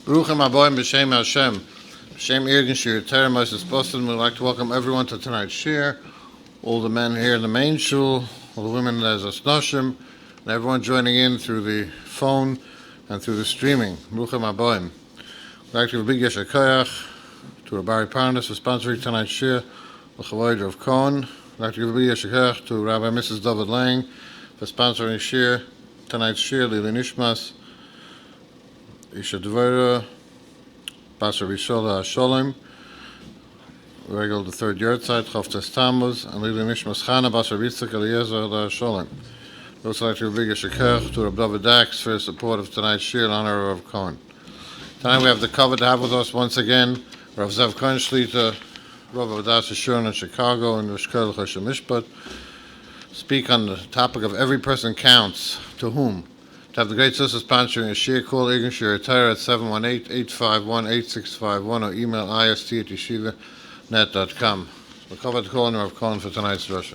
Baruchim Aboim B'Shem Hashem. B'Shem Irgun Shir Torah Moses Boston. We'd like to welcome everyone to tonight's shir. All the men here in the main shul, all the women as Asnoshim, and everyone joining in through the phone and through the streaming. Baruchim Aboim. We'd like to give a big Yeshur Koyach to Rabbi Parnas for sponsoring tonight's shir. Rabbi Zev Cohen. We'd like to give a big Yeshur Koyach to Rabbi and Mrs. David Lang for sponsoring shir. Tonight's shir, Lili Nishmas, Isha Dvora, Pastor Rishola Sholem, regular the third yard-side, Choftes Tammuz, and Lili Nishmas Chana, Pastor Yitzchak Eliezer Sholem. We also like to give a big Yeshur Koyach to Rabbi David Dax for his support of tonight's shir in honor of Cohen. Tonight we have the cover to have with us once again Rabbi Zev Cohen Shlita, Rabbi Yeshurun in Chicago, and Rosh Choshen Mishpat. Speak on the topic of every person counts. To whom? To have the great sister sponsoring a shir, call Irgun Shir Torah at 718-851-8651 or email ist@yeshivanet.com. We'll cover the corner of Cohen for tonight's Rosh.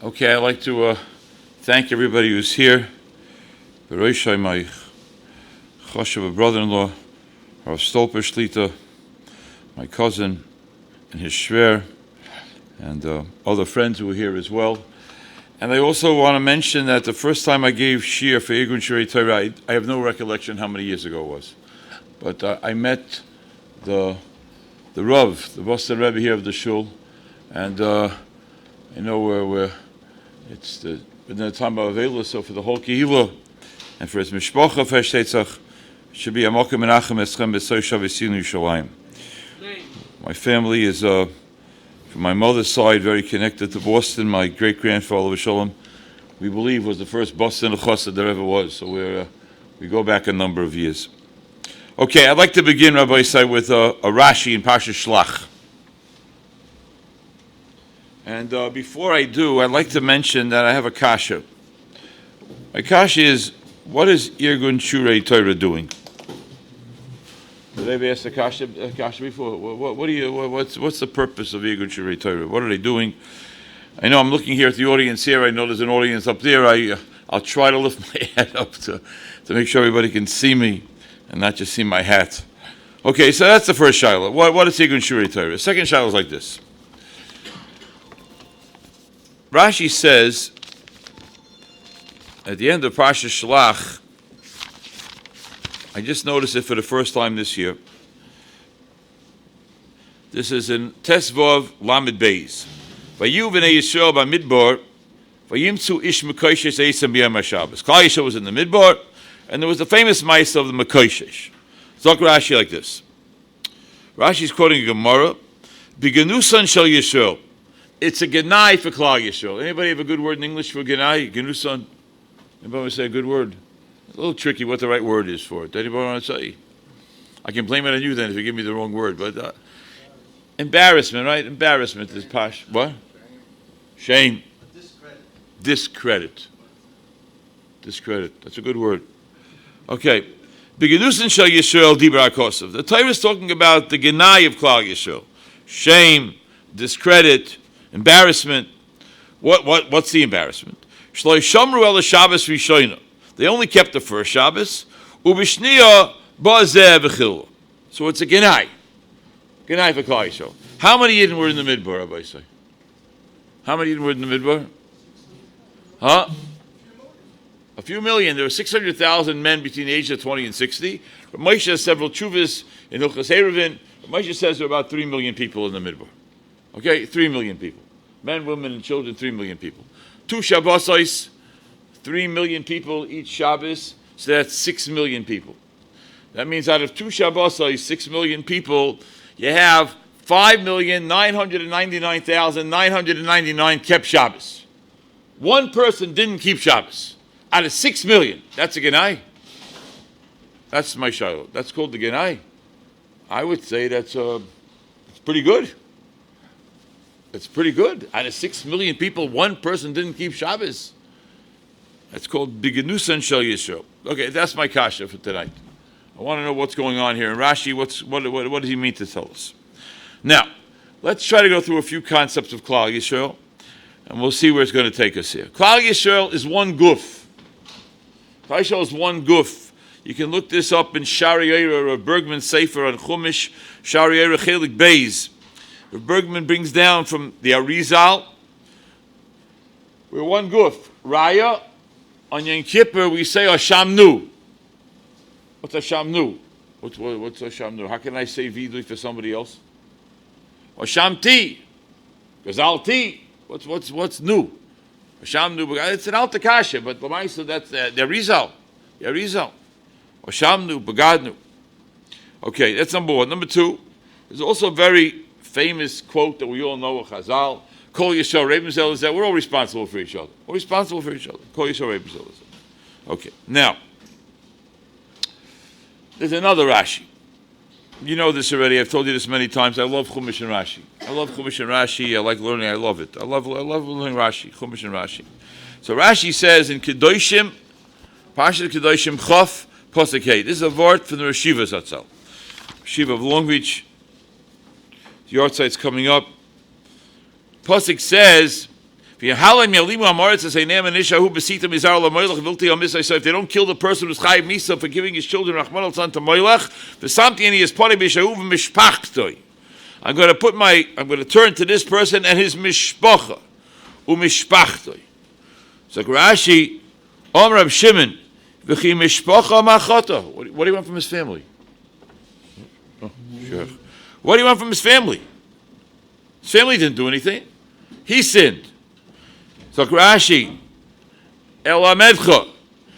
Okay, I'd like to thank everybody who's here. Rosh, my Choshen brother-in-law, Rav Stolper Shlita, my cousin and his shver, and other friends who are here as well. And I also want to mention that the first time I gave shir for Irgun Shir Torah, I have no recollection how many years ago it was, but I met the Rav, the Boston Rebbe here of the shul, and I know where it's within the time of Avela, so for the whole Kehillah and for his Mishpacha Feshtetzach, should be a Mokim Menachem Eschem B'Soishav Esinu Yerushalayim. My family is, from my mother's side, very connected to Boston. My great-grandfather, Shalom, we believe was the first Boston Chassid there ever was, so we go back a number of years. Okay, I'd like to begin, Rabbi Isai, with a Rashi in Parshas Shlach. And before I do, I'd like to mention that I have a kasha. My kasha is, what is Irgun Shir Torah doing? Did I ever ask the kasha before? What's the purpose of Irgun Shir Torah? What are they doing? I know I'm looking here at the audience here. I know there's an audience up there. I'll try to lift my head up to make sure everybody can see me and not just see my hat. Okay, so that's the first shiloh. What is Irgun Shir Torah? The second shiloh is like this. Rashi says at the end of Parshas Shlach, I just noticed it for the first time this year. This is in Tesvav Lamed Beis. Vayu v'nei Yisrael b'midbar, vayimtzu ish mekoshesh eisam b'yom haShabbos. Klal Yisrael was in the midbar, and there was the famous ma'aseh of the mekoshesh. Zok Rashi like this. Rashi is quoting a Gemara, B'genusan shel Yisrael. It's a genai for Klal Yisrael. Anybody have a good word in English for genai? Genusan? Anybody want to say a good word? It's a little tricky what the right word is for it. Anybody want to say? I can blame it on you then if you give me the wrong word. But embarrassment, right? Embarrassment is pash. What? Shame. Discredit. Discredit. That's a good word. Okay. B'genusan shel Yisrael dibra kosov. The Torah is talking about the genai of Klal Yisrael. Shame, discredit, embarrassment. What's the embarrassment? Shloi shamru el Shabbos rishoina. They only kept the first Shabbos. Ubishniya ba'zeh v'chil. So it's a genai. Genai for Klal Yisrael. How many Yidden were in the midbar, Rabbi say? How many Yidden were in the midbar? Huh? A few million. There were 600,000 men between the ages of 20 and 60. But Moshe has several chuvas in Hilchos Eruvin. Moshe says there are about 3 million people in the midbar. Okay, 3 million people. Men, women, and children, 3 million people. 2 Shabbosos, 3 million people each Shabbos, so that's 6 million people. That means out of 2 Shabbosos, 6 million people, you have 5,999,999 kept Shabbos. One person didn't keep Shabbos. Out of 6 million, that's a genai. That's my shiloh. That's called the genai. I would say it's pretty good. It's pretty good. Out of 6 million people, one person didn't keep Shabbos. That's called Bigenusan Shel Yisrael. Okay, that's my kasha for tonight. I want to know what's going on here. And Rashi, what does he mean to tell us? Now, let's try to go through a few concepts of Klal Yisrael, and we'll see where it's going to take us here. Klal Yisrael is one guf. Klal Yisrael is one guf. You can look this up in Shari Eira or Bergman's Sefer on Chumash, Shari Eira Chelik Beis. Bergman brings down from the Arizal, we're one guf. Raya, on Yom Kippur we say Hashamnu. What's Hashamnu? What's Hashamnu? How can I say vidui for somebody else? Hashamti, Gazalti. What's new? Hashamnu. It's an alta kasha, but Lamaisa that's the Arizal. The Arizal. Hashamnu, Bagadnu. Okay, that's number one. Number two, there's also a very famous quote that we all know of Chazal. Kol Yisrael Rebbezel is that we're all responsible for each other. We're responsible for each other. Kol Yisrael Rebbezel is that. Okay, now, there's another Rashi. You know this already. I've told you this many times. I love Chumash and Rashi. I love Chumash and Rashi. I like learning. I love it. I love learning Rashi, Chumash and Rashi. So Rashi says in Kedoshim, Parshat Kedoshim Chof, Posek Hey. This is a word from the Reshiva Zatzal. Reshiva of Long Beach. The yard site's coming up. Posek says, if they don't kill the person who's chayiv misa for giving his children Rahman al-San to Moilach, I'm going to turn to this person and his mishpacha, umishpachtoi. So Rashi, Rab Shimon, v'chi mishpacha machata. What do you want from his family? Oh, sure. What do you want from his family? His family didn't do anything. He sinned. So Rashi, El Amedcha,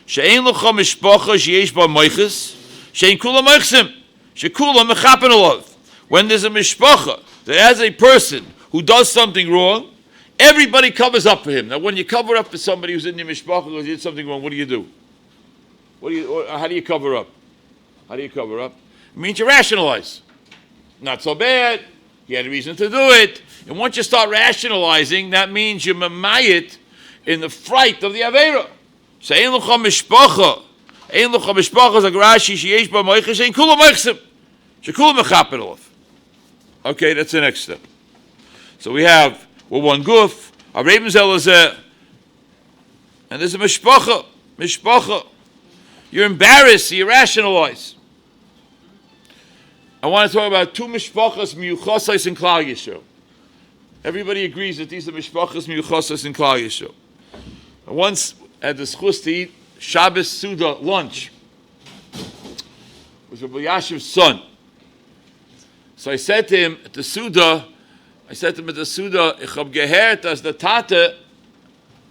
she'ein lecha mishpacha sheyesh ba moiches, she'ein kula moichsim, she'kula mechapen alav. When there's a mishpacha that has a person who does something wrong, everybody covers up for him. Now, when you cover up for somebody who's in your mishpacha because he did something wrong, what do you do? How do you cover up? How do you cover up? It means you rationalize. Not so bad. He had a reason to do it. And once you start rationalizing, that means you mamayit in the fright of the Aveira. So, ein lecha mishpacha. Ein lecha mishpacha, like Rashi, sheyesh ba moiches, ein kula moichsim. Shekula mechapen alav. Okay, that's the next step. So we're one guf, our Rebbezel is and there's a mishpacha. Mishpacha. You're embarrassed, so you rationalize. I want to talk about two mishpachas miyuchasais in Klal Yisrael. Everybody agrees that these are mishpachas miyuchasais in Klal Yisrael. I once had the schus to eat Shabbos Suda lunch with Rabbi Yashiv's son. So I said to him at the Suda, ich hab gehört, dass the Tate,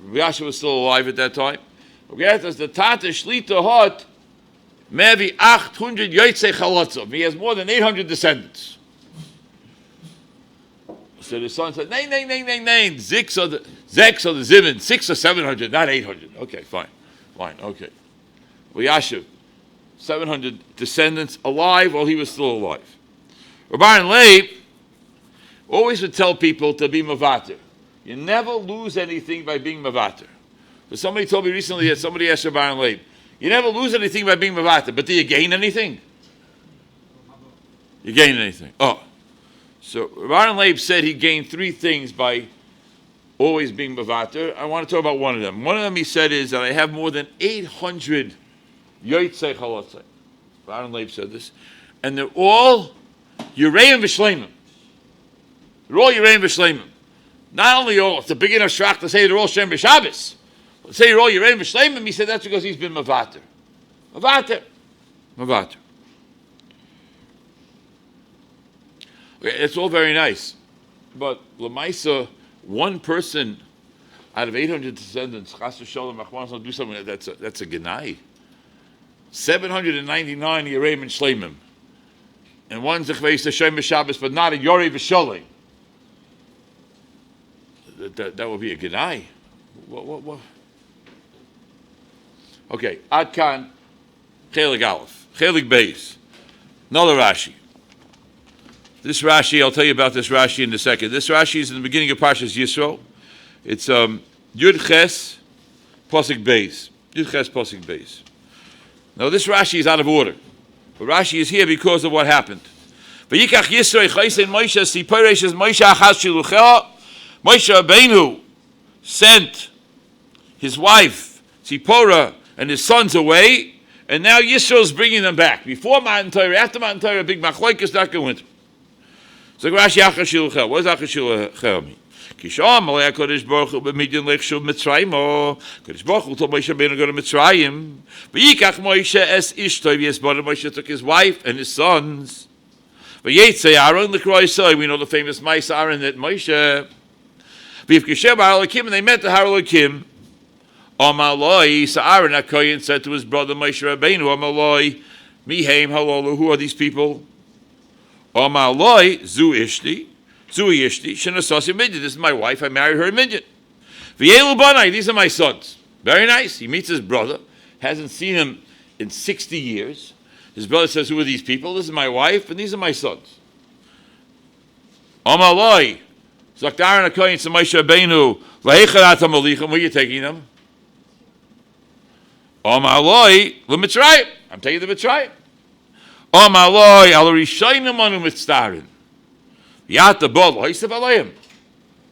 Rabbi Yashiv was still alive at that time, I gehört, dass the Tate Shlita hat maybe 800 Yotzei Chalatzov. He has more than 800 descendants. So the son said, Nein. Six or the Zimin, 600 or 700, not 800. Okay, fine, okay. Rabbi Yashiv, 700 descendants alive while he was still alive. Rabbi Leib always would tell people to be mavater. You never lose anything by being mavater. So somebody told me recently that somebody asked Rabbi Leib, you never lose anything by being mavater, but do you gain anything? You gain anything. Oh. So Rabbi Leib said he gained three things by always being mavater. I want to talk about one of them. One of them he said is that I have more than 800 yotzei chalatzei. Rabbi Leib said this. And they're all Yureim v'shleimim. They're all Yureim v'shleimim. Not only all, it's a big enough shrach to say they're all Shem b'Shabbos. But say they're all Yureim v'shleimim, he said that's because he's been mavater. Mavater. Okay, it's all very nice. But Lamaisa, one person out of 800 descendants, Chas v'Shalom, Achman, do something, that's a genai. 799 Yureim and Shleimim. And one's a chveis Hashem b'Shabbos, but not a Yorei v'Sholei. That would be a genai. What? Okay, Ad Kan, Chelik Aleph. Chelik Beis. Another Rashi. This Rashi, I'll tell you about this Rashi in a second. This Rashi is in the beginning of Parshas Yisro. It's Yud Ches Pasuk Beis. Yud Ches Pasuk Beis. Now this Rashi is out of order. But Rashi is here because of what happened. V'yikach Yisro Choshen Moshe Siporesh Moshe Achas Shiluchah. Moshe Rabbeinu sent his wife Zipporah and his sons away, and now Yisro is bringing them back. Before Matan Torah, after Matan Torah, big machlokes not going to. So Rashi Achas Shiluchah. What does Achas Shiluchah mean? Kisham Malay Kodesh Baruch Hu b'Midyan Lechshuv Mitzrayim. Kodesh Baruch Hu told Moshe Rabbeinu go to Mitzrayim. V'yikach Moshe es ishtoi v'yesbar. Moshe took his wife and his sons. V'yetzei Aaron l'kroisai. We know the famous Ma'is Aaron that Moshe. V'yifkishem Haralakim, and they met the Haralakim. Amaloi, so Aaron HaKohen said to his brother Moshe Rabbeinu, Amaloi, Mihaim Halolu, who are these people? Amaloi, Zu Ishti, Shinasasi Midyan. This is my wife, I married her in Midyan. V'yelu Banai, these are my sons. Very nice. He meets his brother, hasn't seen him in 60 years. His brother says, who are these people? This is my wife, and these are my sons. Amaloi, Zakt Aaron HaKohen to Moshe Rabbeinu, V'hecharat HaMalichem, where are you taking them? Amaloi, L'Mitzrayim. I'm taking the Mitzrayim. Amaloi, Al Rishayim Anu Mitzdarin. Yata Bol, Hoysev Aleim.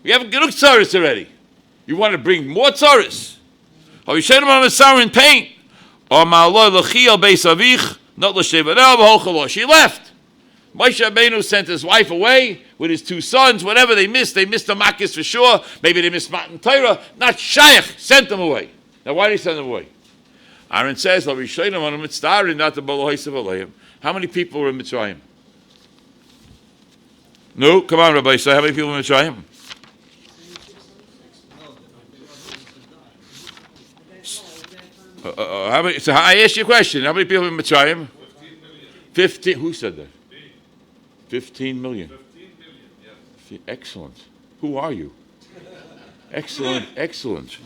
We have Genug Tzaris already. You want to bring more Tzaris? Al Rishayim Anu Mitzdarin in pain. Amaloi, L'chi Al Beis Avich, not L'Shevanel, V'Holchalo. She left. Moshe Rabbeinu sent his wife away with his two sons. Whatever they missed the Makis for sure. Maybe they missed Matan Torah. Not Shaykh, sent them away. Now why did he send them away? Aaron says, not the Bolohoisav Aleim. How many people were in Mitzrayim? No, come on, Rabbi. So how many people in Mitzrayim? How many? So I asked you a question. How many people in Mitzrayim? 15. Who said that? 15 million. 15 million, yes. Excellent. Who are you? Excellent, excellent.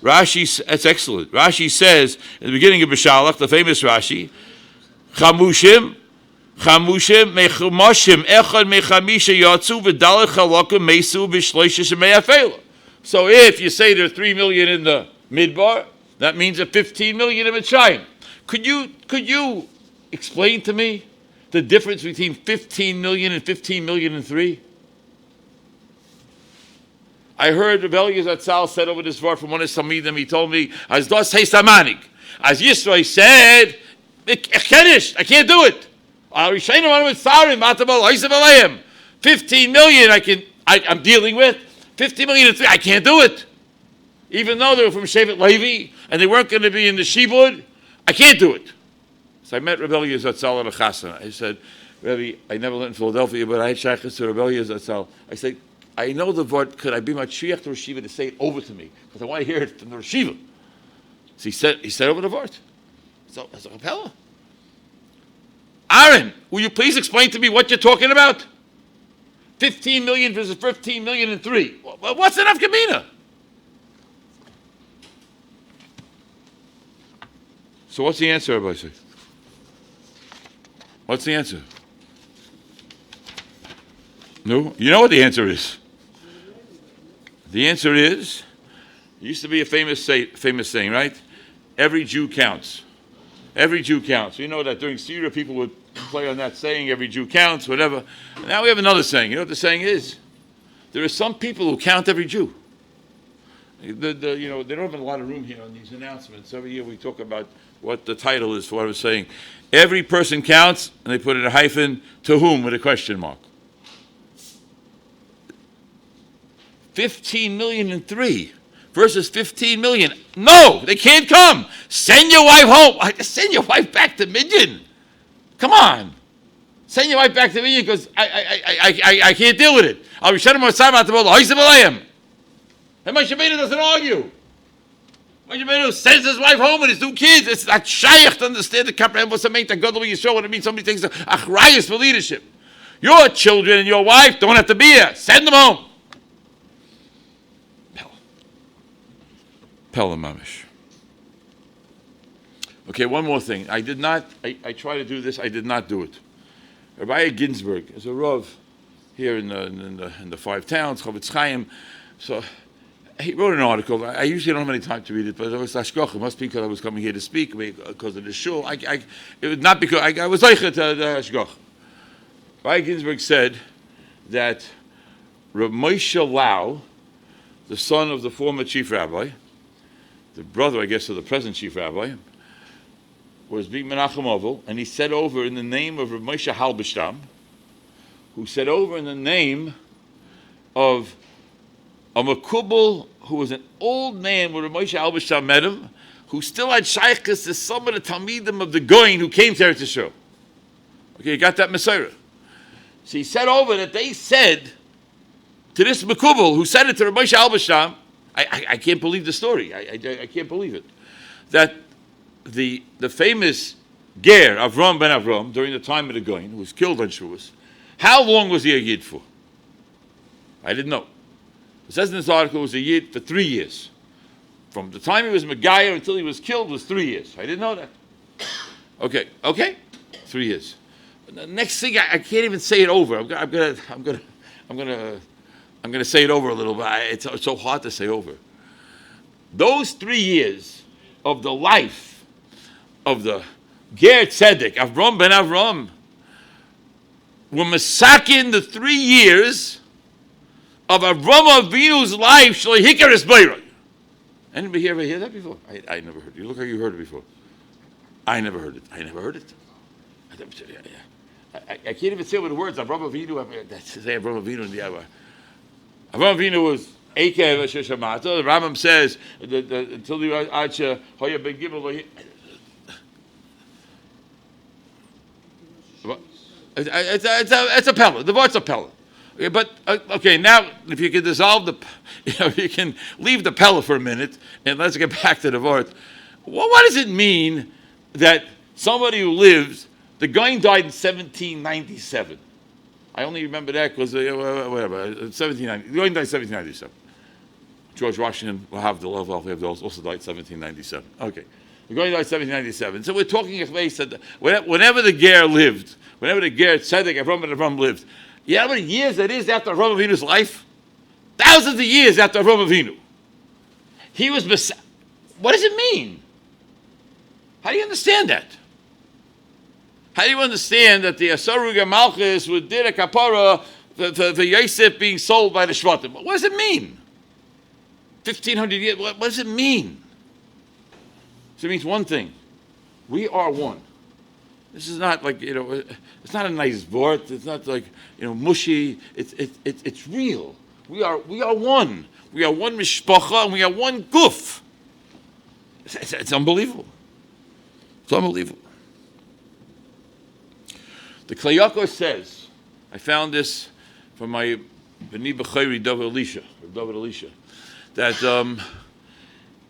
Rashi, that's excellent. Rashi says in the beginning of Bishalach, the famous Rashi, Chamushim, Mechumashim, Echad Mechamisha Yatsu, V'dalet Chalakim, Mesu, B'shloishish, Me'afela. So if you say there are 3 million in the Midbar, that means there are 15 million in Mitzrayim. Could you explain to me the difference between 15 million and 15 million and 3? I heard Rabbi Zatzal said over this word from one of his Talmidim. He told me, as das heißt amanig. As Yisro said, I can't do it. 15 million I'm dealing with. 15 million and 3, I can't do it. Even though they were from Shevet Levi and they weren't going to be in the Shibud, I can't do it. So I met Rabbi Zatzal at a chasana. I said, Rabbi, I never lived in Philadelphia, but I had shaykhs to Rabbi Zatzal. I said, I know the word, could I be my Shriach to Rosh to say it over to me? Because I want to hear it from the Rosh. So he said over the word. So as a kapella. Aaron, will you please explain to me what you're talking about? 15 million versus 15 million and 3. What's enough Kamina? So what's the answer, everybody? What's the answer? No? You know what the answer is. The answer is, it used to be a famous saying, right? Every Jew counts. Every Jew counts. You know that during Sira, people would play on that saying, every Jew counts, whatever. And now we have another saying. You know what the saying is? There are some people who count every Jew. They don't have a lot of room here on these announcements. Every year we talk about what the title is for what I was saying. Every person counts, and they put in a hyphen, to whom, with a question mark. 15 million and 3 versus 15 million. No, they can't come. Send your wife home. Send your wife back to Midyan. Come on. Send your wife back to Midyan because I can't deal with it. I'll be shutting my time out the world. And Moshe Rabbeinu doesn't argue. Moshe Rabbeinu sends his wife home with his 2 kids. It's not shaykh to understand the comprehend what's the main thing. God will show what it means. Somebody takes achrayus for leadership. Your children and your wife don't have to be here. Send them home. Pella Mamish. Okay, one more thing. I tried to do this. I did not do it. Rabbi Ginsburg is a Rav here in the five towns, Chavetz Chaim. So he wrote an article. I usually don't have any time to read it, but it was Ashkoch. It must be because I was coming here to speak because of the shul. It was not because I was Zeicha to the Ashkoch. Rabbi Ginsburg said that Rav Moshe Lau, the son of the former chief rabbi, the brother, I guess, of the present chief rabbi, was being Menachem Ovel, and he said over in the name of Rav Moshe Halberstam, who said over in the name of a Makubal who was an old man where Rav Moshe Halberstam met him, who still had shaykhs to some of the Talmidim of the Goyin who came to Eretz Yisrael. Okay, you got that Messiah. So he said over that they said to this Makubal who said it to Rav Moshe Halberstam, I can't believe the story. I can't believe it. That the famous Ger, Avram ben Avram, during the time of the Goyin, who was killed on Shavuos, how long was he a Yid for? I didn't know. It says in this article he was a Yid for 3 years. From the time he was Megayer until he was killed was 3 years. I didn't know that. Okay, 3 years. The next thing, I can't even say it over. I'm gonna say it over a little bit. It's so hard to say over. Those 3 years of the life of the Ger Tzedek, Avram ben Avram, were masakin the 3 years of Avram Avinu's life. Shalei Hikaris Beirah. Anybody here ever hear that before? I never heard it. You look like you heard it before. I never heard it. I can't even say it with the words. Avram Avinu. That's say Avram Avinu in the Avram Avinu was Ekev Sheshamata. The Rambam says until the Acha Hoya Ben Gimel. It's a pella. The word's a pella. Okay, but okay, now if you can dissolve you can leave the pella for a minute, and let's get back to the word. Well, what does it mean that somebody who lived, the guy died in 1797? I only remember that because whatever 1790. The guy died in 1797. George Washington will have the love of also died in 1797. Okay. The guy died in 1797. So we're talking a place that whenever the Ger lived, whenever the Ger Tzedek, Avram ben Avram lived, you know how many years that is after Avram Avinu's life? Thousands of years after Avram Avinu. He was what does it mean? How do you understand that? How do you understand that the Asaruga Malchus would did a kapara for Yosef being sold by the Shvatim? What does it mean? 1,500 years, what does it mean? So it means one thing. We are one. This is not like, it's not a nice word. It's not like, mushy. It's real. We are one. We are one mishpacha and we are one guf. It's unbelievable. It's unbelievable. The Klayakos says, I found this from my B'ni B'chayri David Elisha, that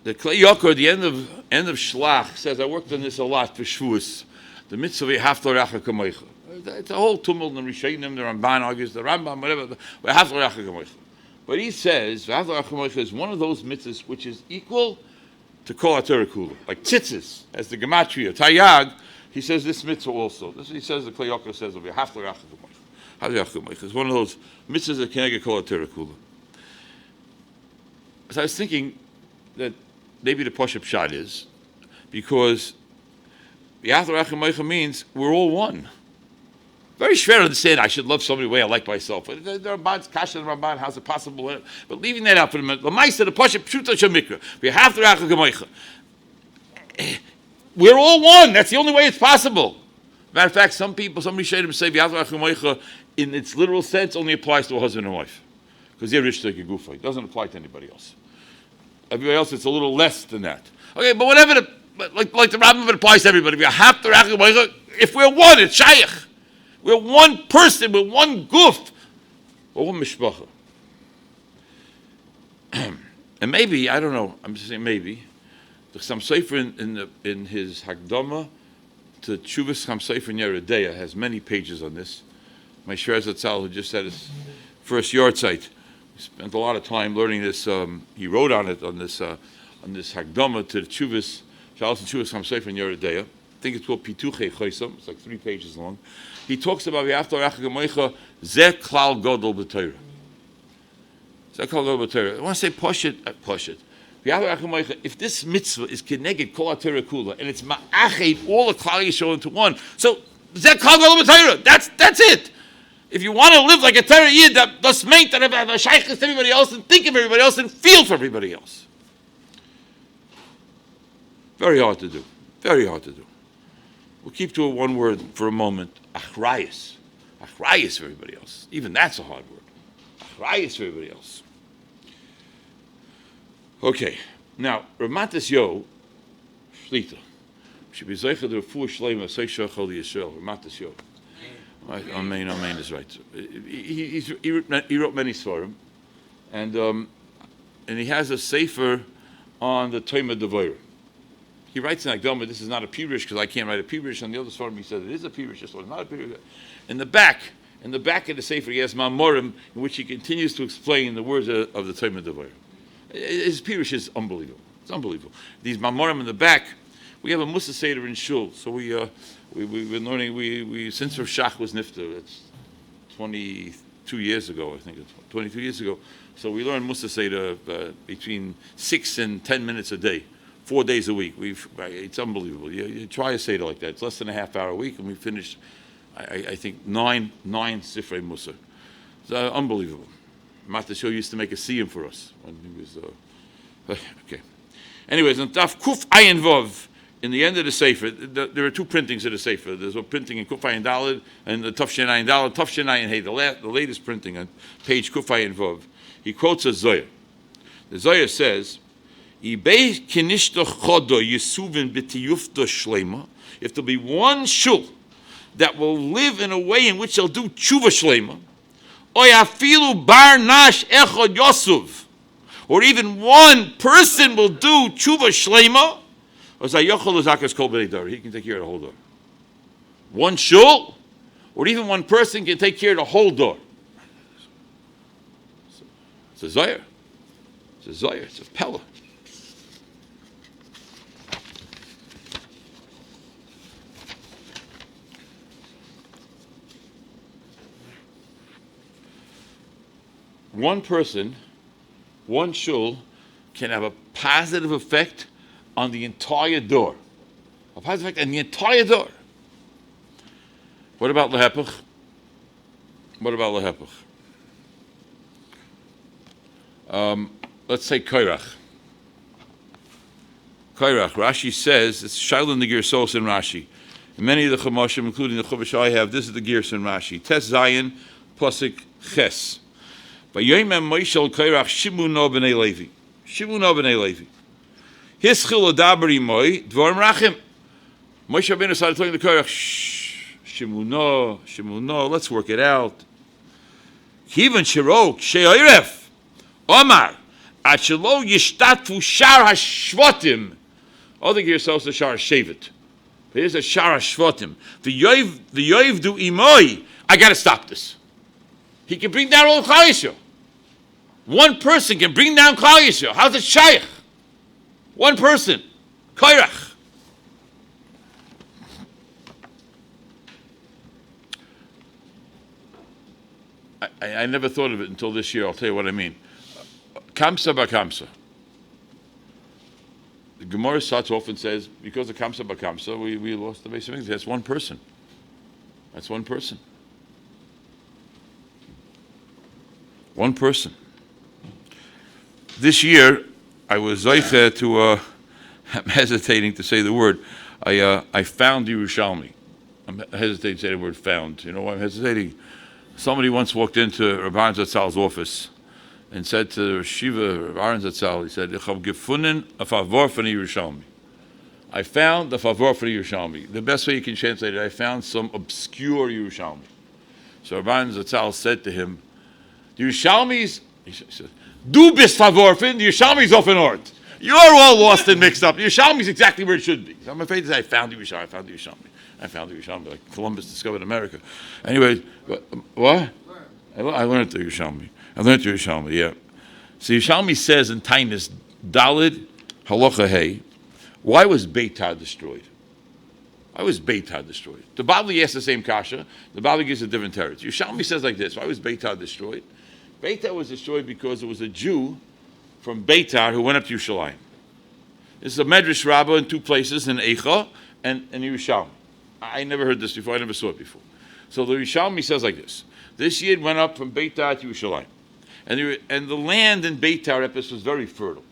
the Klayakos at the end of Shlach says, I worked on this a lot for Shavuos, the mitzvah V'haftarecha Kamoicha. It's a whole tumult in the Rishonim, the Ramban argues, the Rambam, whatever, V'haftarecha Kamoicha. But he says, V'haftarecha Kamoicha is one of those mitzvahs which is equal to Kol HaTorah Kula. Like tzitzis, as the Gematria, Tayag, he says this mitzvah also. This he says, the Klayakos says, V'haftarecha Kamoicha. It's one of those mitzvahs that can get Kol HaTorah Kula. So I was thinking that maybe the Pashup Pshat is because V'haftarecha means we're all one. Very schwer to understand. I should love somebody the way I like myself. But the Ramban's Kasha and Ramban, how's it possible? But leaving that out for a minute, the Ma'aser, the Pashup Pshuta Shemikra, V'haftarecha Kamoicha. We're all one. That's the only way it's possible. Matter of fact, some Rishonim say V'haftarecha Kamoicha in its literal sense only applies to a husband and wife because they're rich like a gufa. It doesn't apply to anybody else. Everybody else, it's a little less than that. Okay, but whatever, like the Rambam, it applies to everybody. If we're one, it's shaykh. We're one person. We're one guf. We're one mishpacha. And maybe, I don't know, I'm just saying maybe, the Chassam Sofer in his Hakdama to Chuvas Chassam Sofer in Yeredeya has many pages on this. My Shrer Zatzal, who just had his first yard site, spent a lot of time learning this. He wrote on it on this Hakdama to the Chuvas Shalos and Chuva Sam Sefer in Yeridea. I think it's called Pituche Choisam. It's like 3 pages long. He talks about V'yafta Orecha Kamoicha Zeh Klal Godol B'Torah. Zeh Klal Godol B'Torah. I want to say Poshet. V'yafta Orecha Kamoicha. If this mitzvah is Keneged Kol HaTorah Kula and it's Ma'ached all the Klal Yisrael into one, so Zeh Klal Godol B'Torah. That's it. If you want to live like a Torah Yid, that's meant that have a shaykhis to everybody else and think of everybody else and feel for everybody else. Very hard to do. Very hard to do. We'll keep to one word for a moment. Achrayus. Achrayus for everybody else. Even that's a hard word. Achrayus for everybody else. Okay. Now, Ramatas Yo, Shlita, should be Zeicha the Refuah Shleima, Seisha Chol Yisrael. Ramatas Yo. Amen is right. He wrote many svarim, and he has a sefer on the Toima Devorah. He writes in Akdama, this is not a Pirush because I can't write a Pirush. On the other svarim, he said it is a Pirush. This one is not a Pirush. In the back of the sefer, he has Mamorim, in which he continues to explain the words of the Toima Devorah. His Pirush is unbelievable. It's unbelievable. These Mamorim in the back. We have a Musa Seder in Shul, so we've been learning. Since Rav Shach was nifter, it's 22 years ago, I think it's 22 years ago. So we learn Musa Seder between 6 and 10 minutes a day, 4 days a week. It's unbelievable. You try a Seder like that. It's less than a half hour a week, and we finished, I think, nine Sifrei Musa. It's unbelievable. Matasho used to make a siyum for us when he was. Okay. Anyways, on Taf Kuf Ayin Vov. In the end of the Sefer, there are 2 printings of the Sefer. There's a printing in Kuf Ayin Daled and the Taf Shen Ayin Daled, Taf Shen Ayin Hey, the latest printing on page Kuf Ayin Vov. He quotes a Zohar. The Zohar says, if there'll be one shul that will live in a way in which they'll do Chuva Shlema, or even one person will do Chuva Shlema, he can take care of the whole door. One shul, or even one person can take care of the whole door. It's a Zohar. It's a Zohar. It's a Pella. One person, one shul, can have a positive effect on the entire door. A positive effect on the entire door. What about Lehepach? What about Lehepach? Let's say Kairach. Kairach, Rashi says, it's Shailin the Girsos in Rashi. In many of the Chamoshim, including the Chuva I have, this is the Girs in Rashi. Tes Zayin, Pasuk Ches. Vayoyim Moishel Kairach Shimuno b'nei Levi. Shimuno b'nei Levi. Hischil adabri moi dvorim rachim. Moshe Rabbeinu started telling the Korach, Shimuno, let's work it out. Kivan shirok she'oiref Omar achelo yishtatfu shar hashvatim. Other gears also shar shevet. But here's a shar hashvatim. The yoiv do imoi. I got to stop this. He can bring down all the Klal Yisrael. One person can bring down Klal Yisrael. How's it shaykh? One person, Kairach. I never thought of it until this year. I'll tell you what I mean. Kamsa b'kamsa. The Gemara starts off and says, because of Kamsa b'kamsa, we lost the base of things. That's one person. That's one person. One person. This year, I was zeicha to, I'm hesitating to say the word, I found Yerushalmi. I'm hesitating to say the word found. You know why I'm hesitating? Somebody once walked into Rabbi Aaron Zatzal's office and said to Shiva, Rabbi Aaron Zatzal, he said, Ich hab gefunden a favor von Yerushalmi. I found the favor von Yerushalmi. The best way you can translate it, I found some obscure Yerushalmi. So Rabbi Aaron Zatzal said to him, the Yerushalmis, he said, Du bist verworfen, the Yerushalmi's off in art. You're all lost and mixed up. The Yerushalmi's exactly where it should be. So I'm afraid to say, I found the Yerushalmi, like Columbus discovered America. Anyway, what? I learned the Yerushalmi, yeah. So Yerushalmi says in Tainus, Dalid, Halacha Hey, Why was Beitar destroyed? Why was Beitar destroyed? The Bavli asks the same kasha. The Bavli gives a different territory. Yerushalmi says like this: why was Beitar destroyed? Beitar was destroyed because there was a Jew from Beitar who went up to Yerushalayim. This is a Medrash Rabbah in two places, in Eicha and Yerushalmi. I never heard this before. I never saw it before. So the Yerushalmi says like this: this Yid went up from Beitar to Yerushalayim, and the land in Beitar Epis was very fertile.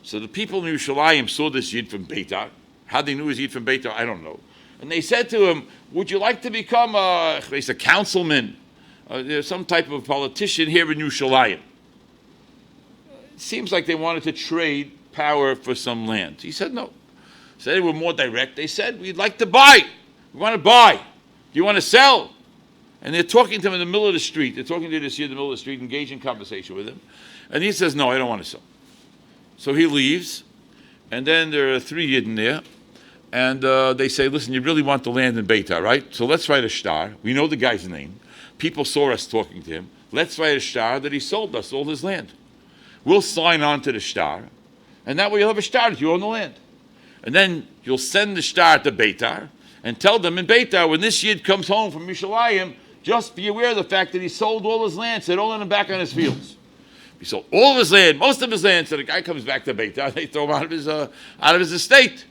So the people in Yerushalayim saw this Yid from Beitar. How they knew he was Yid from Beitar, I don't know. And they said to him, "Would you like to become a councilman, some type of politician here in Yerushalayim?" It seems like they wanted to trade power for some land. He said no. So they were more direct. They said, "We'd like to buy. We want to buy. Do you want to sell?" And they're talking to him in the middle of the street. They're talking to this Yid in the middle of the street, engaged in conversation with him. And he says, "No, I don't want to sell." So he leaves. And then there are three Yidden there. And they say, "Listen, you really want the land in Beitar, right? So let's write a star. We know the guy's name. People saw us talking to him. Let's write a star that he sold us all his land. We'll sign on to the star. And that way you'll have a star that you own the land. And then you'll send the star to Beitar and tell them in Beitar, when this Yid comes home from Yerushalayim, just be aware of the fact that he sold all his land, so don't let him back on his fields." He sold all of his land, most of his land, so the guy comes back to Beitar, they throw him out of his estate.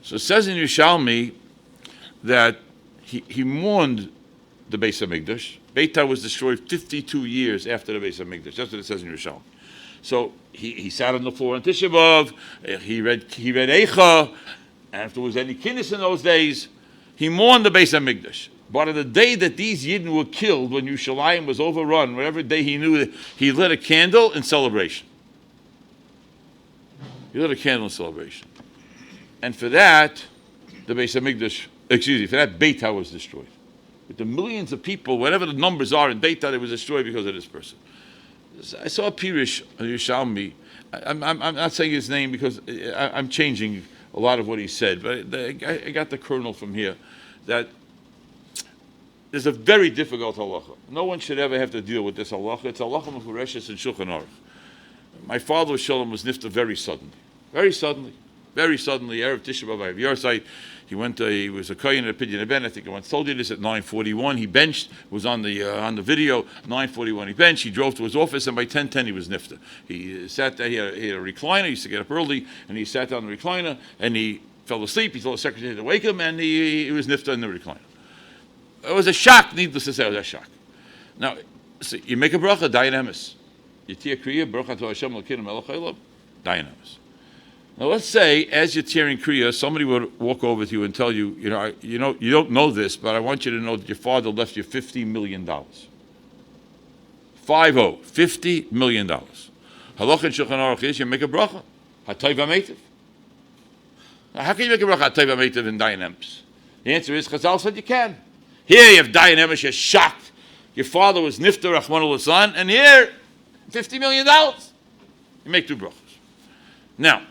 So it says in Yerushalmi that he mourned the Beis HaMikdash. Beitar was destroyed 52 years after the Beis HaMikdash. That's what it says in Yerushalmi. So he sat on the floor on Tisha B'Av, he read Eicha, and if there was any kinnis in those days, he mourned the Beis HaMikdash. But on the day that these Yidden were killed, when Yerushalayim was overrun, whatever day he knew, that he lit a candle in celebration. He lit a candle in celebration. And for that, the Beis HaMikdash, for that Beitar was destroyed. With the millions of people, whatever the numbers are in Beitar, it was destroyed because of this person. I saw a Pirish on Yerushalmi. I'm not saying his name because I'm changing a lot of what he said, but I got the kernel from here that there's a very difficult halacha. No one should ever have to deal with this halacha. It's halacha mefureshes in Shulchan Aruch. My father Shalom was nifta very suddenly, Erev Tisha B'Av Yarsai. He was a kohen at Pidyon Ben. I think I once told you this at 9:41. He benched. It was on the video. 9:41 he benched. He drove to his office, and by 10:10 he was nifta. He sat there. He had a recliner. He used to get up early, and he sat down in the recliner, and he fell asleep. He told the secretary to wake him, and he was nifta in the recliner. It was a shock. Needless to say, it was a shock. Now, see, you make a bracha, dayanemis. You tear kriya, bracha to Hashem l'kinu melech haolam, dayanemis. Now let's say, as you're tearing kriya, somebody would walk over to you and tell you, you don't know this, but I want you to know that your father left you $50 million. $50 million. Halacha in Shulchan Aruch is you make a bracha, hatay v'meitiv. Now how can you make a bracha, hatay v'meitiv in dayanemis? The answer is, Chazal said you can. Here you have dayanemis, you're shocked. Your father was nifta Rachmana litzlan, and here, $50 million. You make two brachas. Now,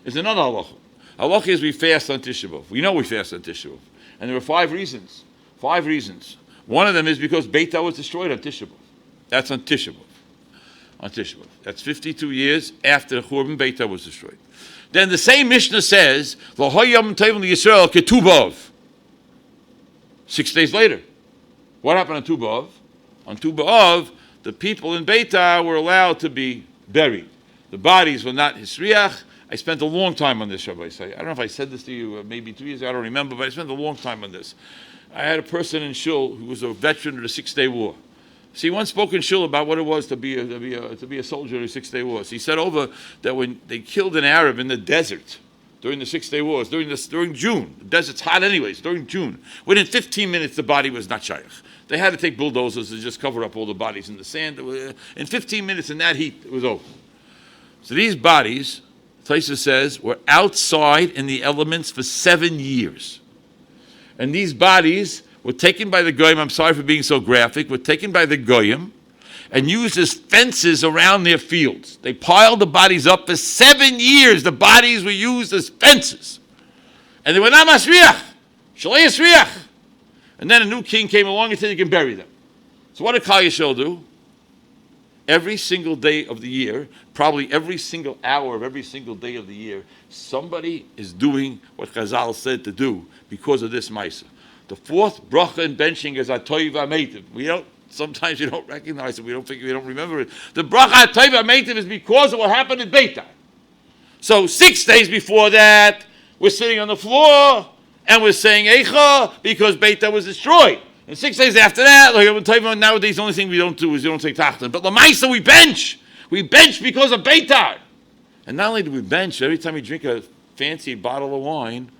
there's another halacha. Halacha is we fast on Tisha B'Av. We know we fast on Tisha B'Av. And there are 5 reasons. 5 reasons. One of them is because Beitar was destroyed on Tisha B'Av. That's on Tisha B'Av. That's 52 years after the Churban, Beitar was destroyed. Then the same Mishnah says, L'hoyam tevim Yisrael ketu b'av. 6 days later. What happened on Tu B'Av? On Tu B'Av, the people in Beitar were allowed to be buried. The bodies were not hisriach. I spent a long time on this, Rabbi Say. I don't know if I said this to you maybe 2 years ago, I don't remember, but I spent a long time on this. I had a person in Shul who was a veteran of the 6-Day War. See, he once spoke in Shul about what it was to be a soldier in the 6-Day Wars. He said over that when they killed an Arab in the desert during the 6-Day Wars, during June, the desert's hot anyways, during June, within 15 minutes the body was not shaykh. They had to take bulldozers to just cover up all the bodies in the sand. In 15 minutes in that heat, it was over. So these bodies, Taisa says, were outside in the elements for 7 years. And these bodies were taken by the Goyim, I'm sorry for being so graphic, were taken by the Goyim and used as fences around their fields. They piled the bodies up for 7 years. The bodies were used as fences. And they were not masriach, shalei yisriach. And then a new king came along and said you can bury them. So what did Klal Yisrael do? Every single day of the year, probably every single hour of every single day of the year, somebody is doing what Chazal said to do because of this Maisa. The fourth bracha in benching is Atoiv HaMeitiv. Sometimes you don't recognize it. We don't remember it. The bracha Atoiv HaMeitiv is because of what happened in Beitar. So 6 days before that, we're sitting on the floor and we're saying Eicha because Beitar was destroyed. And 6 days after that, nowadays the only thing we don't do is we don't take Tachton. But Lamaisa, we bench. We bench because of Beitar. And not only do we bench, every time we drink a fancy bottle of wine,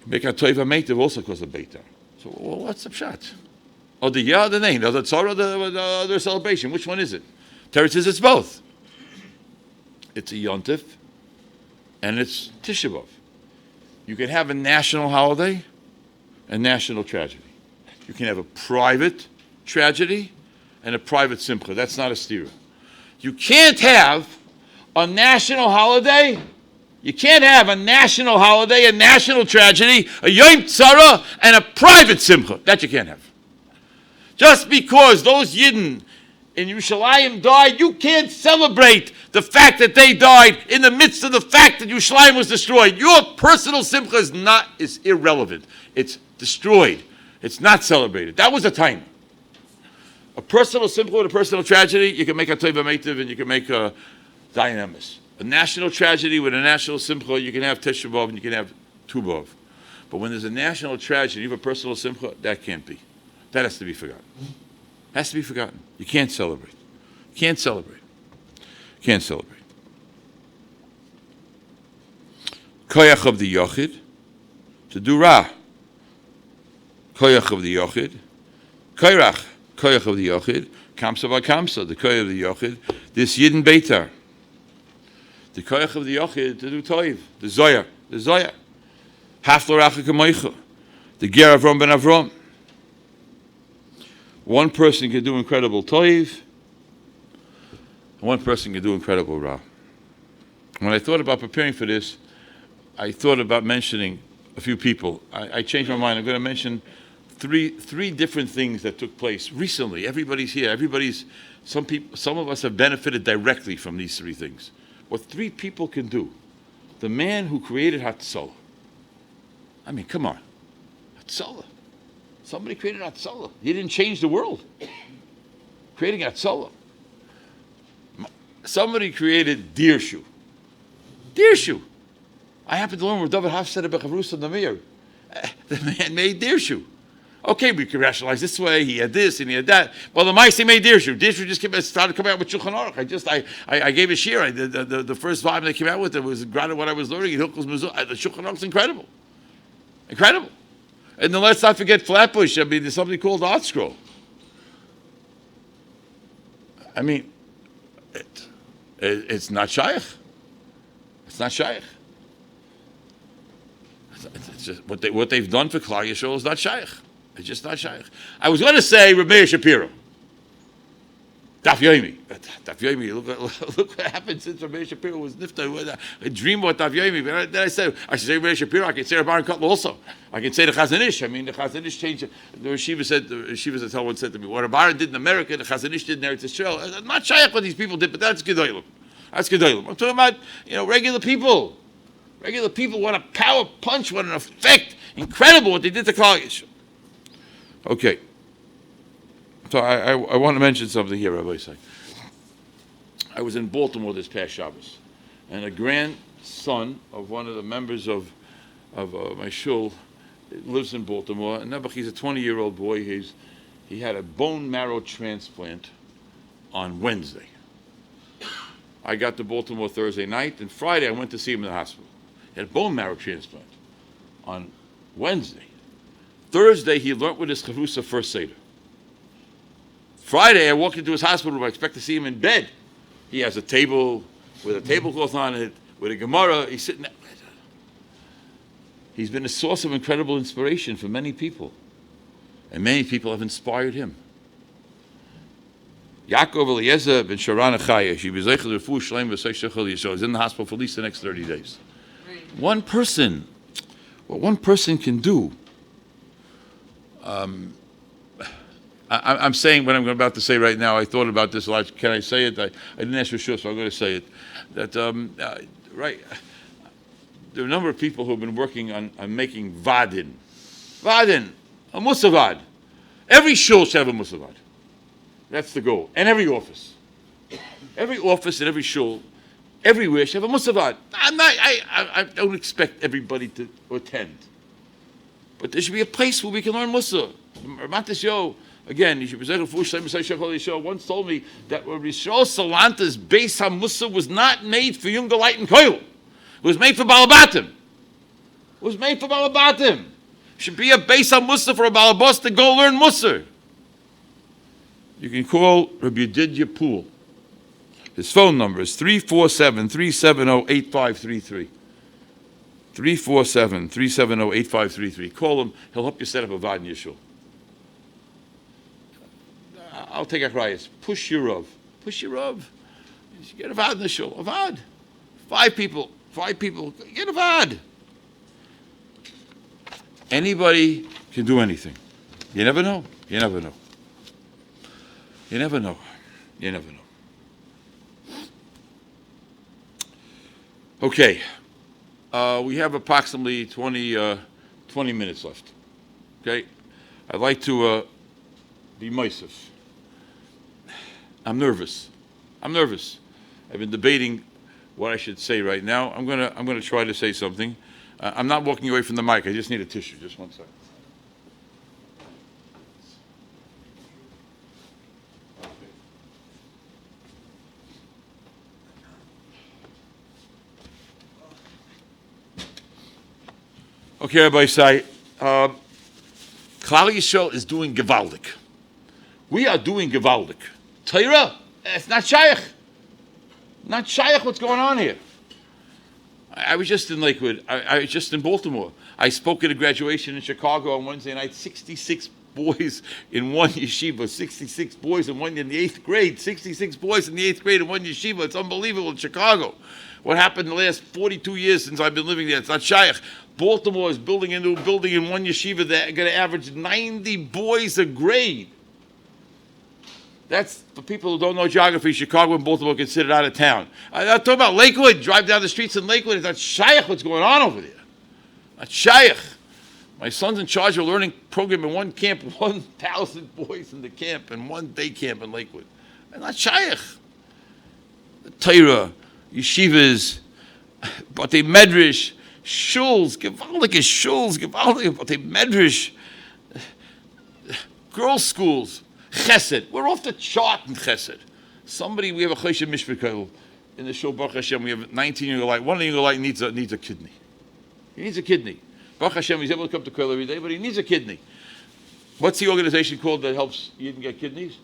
make a Toiv HaMeitiv also because of Beitar. So what's the pshat? Or the Yah, the name, or the Torah, the other celebration. Which one is it? Torah says it's both. It's a Yontif and it's Tisha B'Av. You can have a national holiday and national tragedy. You can have a private tragedy and a private simcha. That's not a stira. You can't have a national holiday. You can't have a national holiday, a national tragedy, a Yom Tzara, and a private simcha. That you can't have. Just because those Yidden in Yerushalayim died, you can't celebrate the fact that they died in the midst of the fact that Yerushalayim was destroyed. Your personal simcha is irrelevant. It's destroyed. It's not celebrated. That was the time. A personal simcha with a personal tragedy, you can make a Tova Meitiv and you can make a dynamis. A national tragedy with a national simcha, you can have Tisha B'Av and you can have Tu B'Av. But when there's a national tragedy, you have a personal simcha, that can't be. That has to be forgotten. Has to be forgotten. You can't celebrate. Can't celebrate. Can't celebrate. Koyach of the Yochid, to do Ra. Koyach of the Yochid. Koyrach, Koyach of the Yochid. Kamsa Kamsa, the Koyach of the Yochid. This Yidden Beitar. The Koyach of the Yochid, to do Toiv. The Zoya. The Zoya. Hafla Racha Kamoicha. The Ger Avram ben Avram. One person can do incredible toiv, and one person can do incredible ra. When I thought about preparing for this, I thought about mentioning a few people. I changed my mind. I'm going to mention three different things that took place recently. Everybody's here. Some of us have benefited directly from these three things. What three people can do. The man who created Hatzalah. I mean, come on. Hatzalah. Somebody created Hatzalah. He didn't change the world. Creating Hatzalah. Somebody created Dirshu. Dirshu. I happened to learn where David Haf said about Chavrus and Namir. The man made Dirshu. Okay, we can rationalize this way. He had this and he had that. Well, the Maisi made Dirshu. Dirshu just started coming out with Shulchan Aruch. I gave a shir. The first volume they came out with it was grounded what I was learning. The Shulchan Aruch is incredible. Incredible. And then let's not forget Flatbush. I mean, there's something called Art Scroll. I mean, it's not shaykh. It's not shaykh. It's just what they've done for Klal Yisrael is not shaykh. It's just not shaykh. I was going to say Rabbi Shapiro. Daf Yomi. Daf Yomi, look what happened since Rabbi Shapiro was nifta. I dream about Daf Yomi. But then I said should say Rabbi Shapiro. I can say Rabbi Kotler also. I can say the Chazon Ish. I mean, the Chazon Ish changed. The Yeshiva said to me, what Rabbi did in America, the Chazon Ish did in Eretz Yisrael. I'm not shaykh what these people did, but that's Gedolim. That's Gedolim. I'm talking about, regular people. Regular people, what a power punch, what an effect. Incredible what they did to Klal Yisrael. Okay. So I want to mention something here, Rabbi Isai. I was in Baltimore this past Shabbos, and a grandson of one of the members of my shul lives in Baltimore. And he's a 20-year-old boy. He had a bone marrow transplant on Wednesday. I got to Baltimore Thursday night, and Friday I went to see him in the hospital. He had a bone marrow transplant on Wednesday. Thursday he learned with his chavrusa first Seder. Friday, I walked into his hospital room. I expect to see him in bed. He has a table with a tablecloth on it, with a Gemara. He's sitting there. He's been a source of incredible inspiration for many people. And many people have inspired him. Yaakov Eliezer ben Sharon Achaya, is in the hospital for at least the next 30 days. One person, what one person can do, I'm saying what I'm about to say right now. I thought about this a lot. Can I say it? I didn't ask for sure, so I'm going to say it. That right, there are a number of people who have been working on making vadin, a musavad. Every shul should have a musavad. That's the goal, and every office and every shul, everywhere should have a musavad. I don't expect everybody to attend, but there should be a place where we can learn musa. Yo, again, once told me that Rishon Salanta's Beis HaMusa was not made for Younger Light and Kolel. It was made for Balabatim. Should be a Beis HaMusa for a Balabas to go learn Musa. You can call Rabbi Yedidya Pool. His phone number is 347-370-8533. 347-370-8533. Call him. He'll help you set up a Vad in your shul. I'll take a cryas. Push your Rav. You should get a Vad in the shul. A Vad. Five people. Get a Vad. Anybody can do anything. You never know. Okay. We have approximately 20 minutes left. Okay? I'd like to be moisef. I'm nervous. I've been debating what I should say right now. I'm gonna try to say something. I'm not walking away from the mic. I just need a tissue. Just one second. Okay, Rabbi Say, Klal Yisrael is doing gewaldig. We are doing gewaldig. Torah, it's not shaykh. What's going on here? I was just in Lakewood. I was just in Baltimore. I spoke at a graduation in Chicago on Wednesday night. 66 boys in one yeshiva. 66 boys in the 8th grade. 66 boys in the 8th grade in one yeshiva. It's unbelievable in Chicago. What happened in the last 42 years since I've been living there? It's not shaykh. Baltimore is building a new building in one yeshiva that are going to average 90 boys a grade. That's, for people who don't know geography, Chicago and Baltimore are considered out of town. I'm talking about Lakewood. Drive down the streets in Lakewood. It's not shaykh what's going on over there. Not shaykh. My son's in charge of a learning program in one camp, 1,000 boys in the camp, and one day camp in Lakewood. And not shaykh. Torah, yeshivas, batei medrash, shuls, gewaldige shuls, gewaldige batei medrash, girls' schools. Chesed. We're off the chart in Chesed. We have a Choshen Mishpat in the show, Baruch Hashem, we have a 19-year-old light. One year-old light needs a kidney. He needs a kidney. Baruch Hashem, he's able to come to Kolel every day, but he needs a kidney. What's the organization called that helps you get kidneys?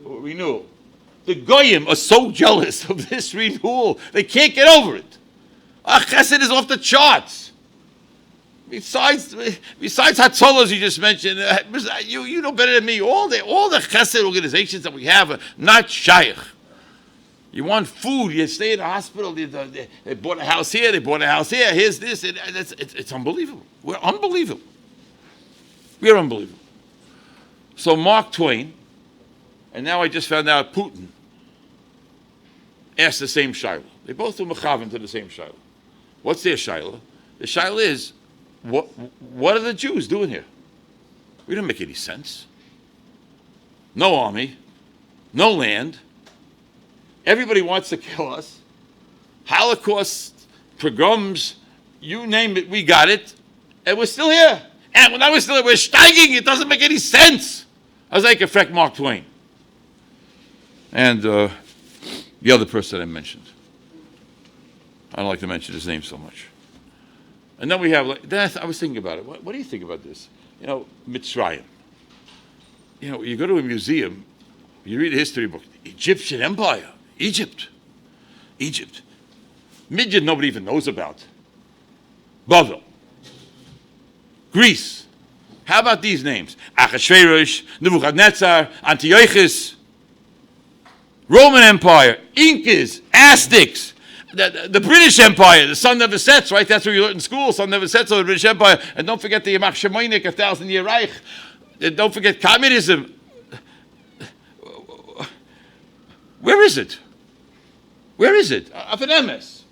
Renewal. The Goyim are so jealous of this renewal, they can't get over it. Chesed is off the charts. Besides Hatzolas you just mentioned, you know better than me. All the Chesed organizations that we have are not shaykh. You want food, you stay in the hospital. They bought a house here. Here's this. It's unbelievable. We're unbelievable. So Mark Twain, and now I just found out Putin asked the same shayla. They both were mechavan to the same shayla. What's their shayla? The shayla is, what are the Jews doing here? We don't make any sense. No army, no land. Everybody wants to kill us. Holocaust, pogroms, you name it, we got it. And we're still here. And when I was still here, we're steiging. It doesn't make any sense. I was like, affect Mark Twain. And the other person I mentioned. I don't like to mention his name so much. And then we have, I was thinking about it. What do you think about this? Mitzrayim. You go to a museum, you read a history book, Egyptian Empire, Egypt. Midian nobody even knows about. Bavel. Greece. How about these names? Achashverosh, Nebuchadnezzar, Antiochus. Roman Empire, Incas, Aztecs. The British Empire, the sun never sets, right? That's what you learned in school. Sun never sets on the British Empire. And don't forget the Yamach Shemoinik, 1,000-year Reich. And don't forget communism. Where is it? Where is it? Of an emes.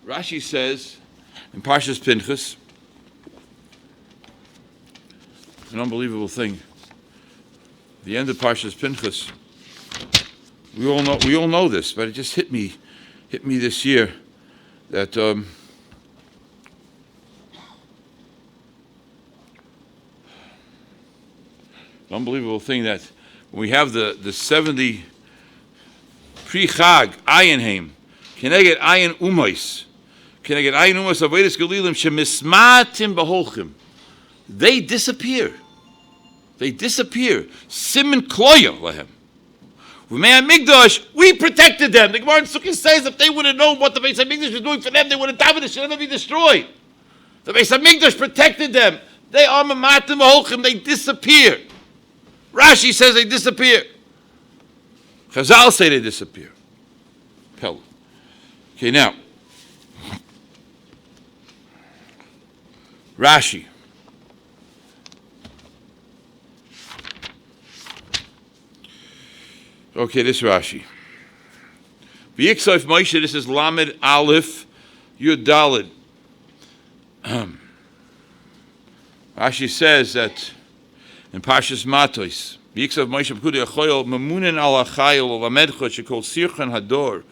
Rashi says in Parshas Pinchas, an unbelievable thing. The end of Parshas Pinchas. We all know this, but it just hit me this year that an unbelievable thing that when we have the 70 pre-Chag Ayin Keneged Ayin Umos Keneged Ayin Umos Avedis Galilim Shemismatim Beholchim. They disappear. Siman Kloya Lahem. With Man Migdash, we protected them. The Gemara in Sukkot says if they would have known what the Beis HaMikdash was doing for them, they would have died. It should never be destroyed. The Beis HaMikdash protected them. They are Mamatim Beholchim. They disappear. Rashi says they disappear. Chazal say they disappear. Pella. Okay, now. Rashi. Okay, this Rashi. V'yiksof Moshe, this is Lamed Aleph Yud Daled. Rashi says that in Parshas Matos, v'yiksof Moshe b'kudei achoyel memunen al achayel lamedcha shekol sirchan hador.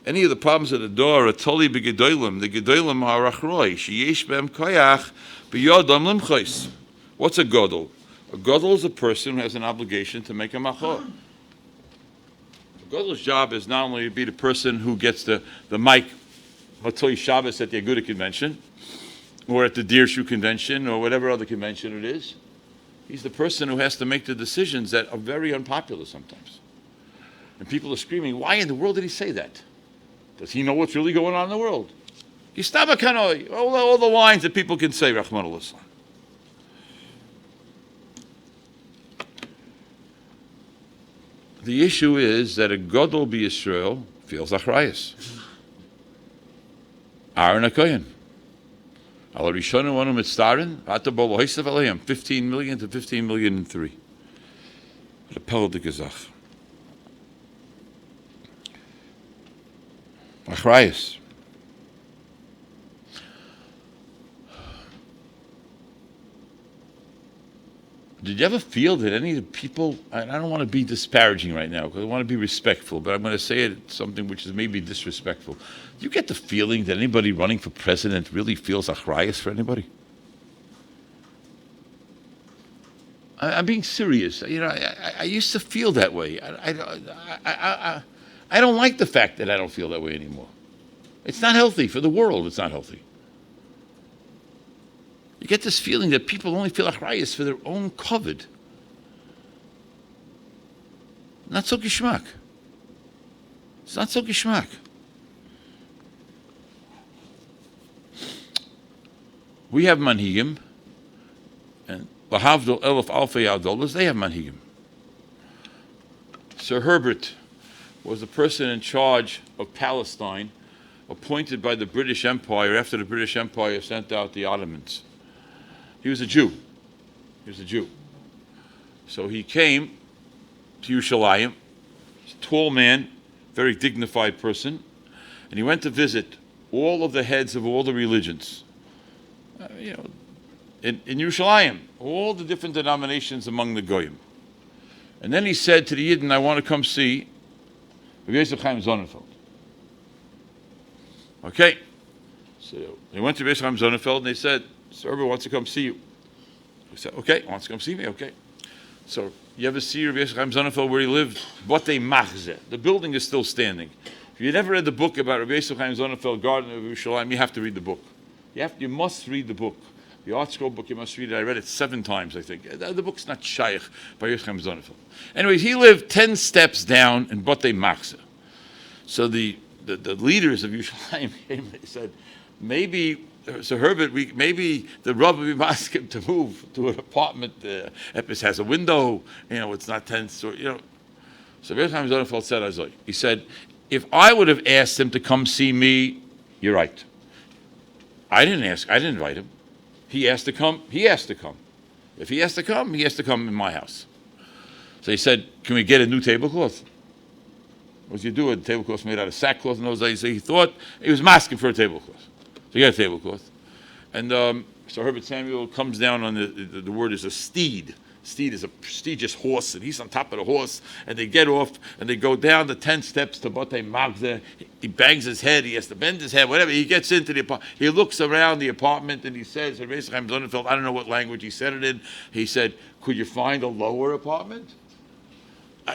Any of the problems of the door are totally b'gedolim. The gedolim are achroi sheyesh b'em koyach b'yodam limchos. What's a godol? A godol is a person who has an obligation to make a machor. Godol's job is not only to be the person who gets the mic Matzoi Shabbos at the Aguda convention, or at the Deer Shoe convention, or whatever other convention it is. He's the person who has to make the decisions that are very unpopular sometimes. And people are screaming, why in the world did he say that? Does he know what's really going on in the world? All the lines that people can say, Rahman al-Islam. The issue is that a Gadol b'Yisrael feels achrayus. Aaron HaKoyen. Al Rishonu Anu Mitzdarin, Ata Bolo Hisav Alayim, 15 million to 15 million and 3. The Pel de Gezach. Achrayus. Did you ever feel that any of the people, I don't want to be disparaging right now because I want to be respectful, but I'm going to say it something which is maybe disrespectful. Do you get the feeling that anybody running for president really feels achrayus for anybody? I'm being serious. You know, I used to feel that way. I don't like the fact that I don't feel that way anymore. It's not healthy for the world. It's not healthy. You get this feeling that people only feel achrayus for their own kavod. Not so gishmak. It's not so gishmak. We have manhigim, and lahavdol elef alfei adolas, they have manhigim. Sir Herbert was the person in charge of Palestine, appointed by the British Empire after the British Empire sent out the Ottomans. He was a Jew. So he came to Yerushalayim. He's a tall man, very dignified person, and he went to visit all of the heads of all the religions. In Yerushalayim, all the different denominations among the Goyim. And then he said to the Yidden, I want to come see Rabbi Zev Chaim Sonnenfeld. Okay. So they went to Rabbi Zev Chaim Sonnenfeld and they said, Sir Herbert wants to come see you. He said, okay, wants to come see me, okay. So you ever see Rabbi Zev Chaim Sonnenfeld where he lived? Batei Machzeh. The building is still standing. If you never read the book about Rabbi Zev Chaim Sonnenfeld, Garden of Yerushalayim, you have to read the book. You must read the book. The Art Scroll book, you must read it. I read it 7 times, I think. The book's not shaykh by Rabbi Zev Chaim Sonnenfeld. Anyways, he lived 10 steps down in Batei Machzeh. So the leaders of Yerushalayim came and they said, maybe Sir Herbert, maybe the Rav would be asking him to move to an apartment. Epis has a window. It's not 10 stories. So Rabbi Chaim Sonnenfeld said, Azoi. He said, if I would have asked him to come see me, you're right. I didn't invite him. He asked to come. If he has to come, he has to come in my house. So he said, can we get a new tablecloth? What you do with a tablecloth made out of sackcloth in those days? So he thought, he was masking for a tablecloth. So he got a tablecloth. And so Herbert Samuel comes down on the word is a steed. Steed is a prestigious horse, and he's on top of the horse, and they get off, and they go down the 10 steps to Batei Magze. He bangs his head, he has to bend his head, whatever. He gets into the apartment. He looks around the apartment, and he says, Rabbi Chaim Sonnenfeld, I don't know what language he said it in. He said, could you find a lower apartment?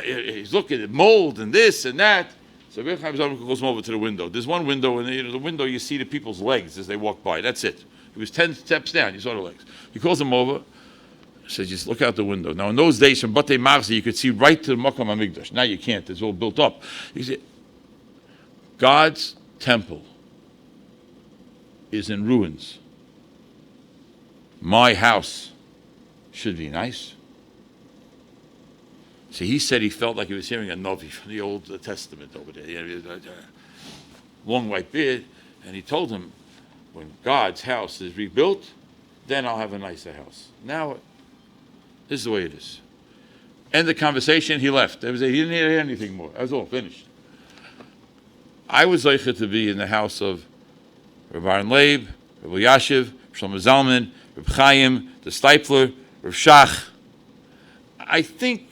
He's looking at mold and this and that. So Rabbi Chaim Sonnenfeld goes over to the window. There's one window, and the window you see the people's legs as they walk by. That's it. He was 10 steps down. You saw the legs. He calls him over. Says, just look out the window. Now, in those days, from Batei Marzi, you could see right to the Makam HaMikdash. Now you can't. It's all built up. He said, God's temple is in ruins. My house should be nice. See, he said he felt like he was hearing a Novi from the Old Testament over there. Long white beard. And he told him, when God's house is rebuilt, then I'll have a nicer house. Now, this is the way it is. End the conversation, he left. He didn't hear anything more. That was all, finished. I was zeicher to be in the house of Rabbi Aaron Leib, Rabbi Yashiv, Shlomo Zalman, Rabbi Chaim, the Steipler, Rabbi Shach. I think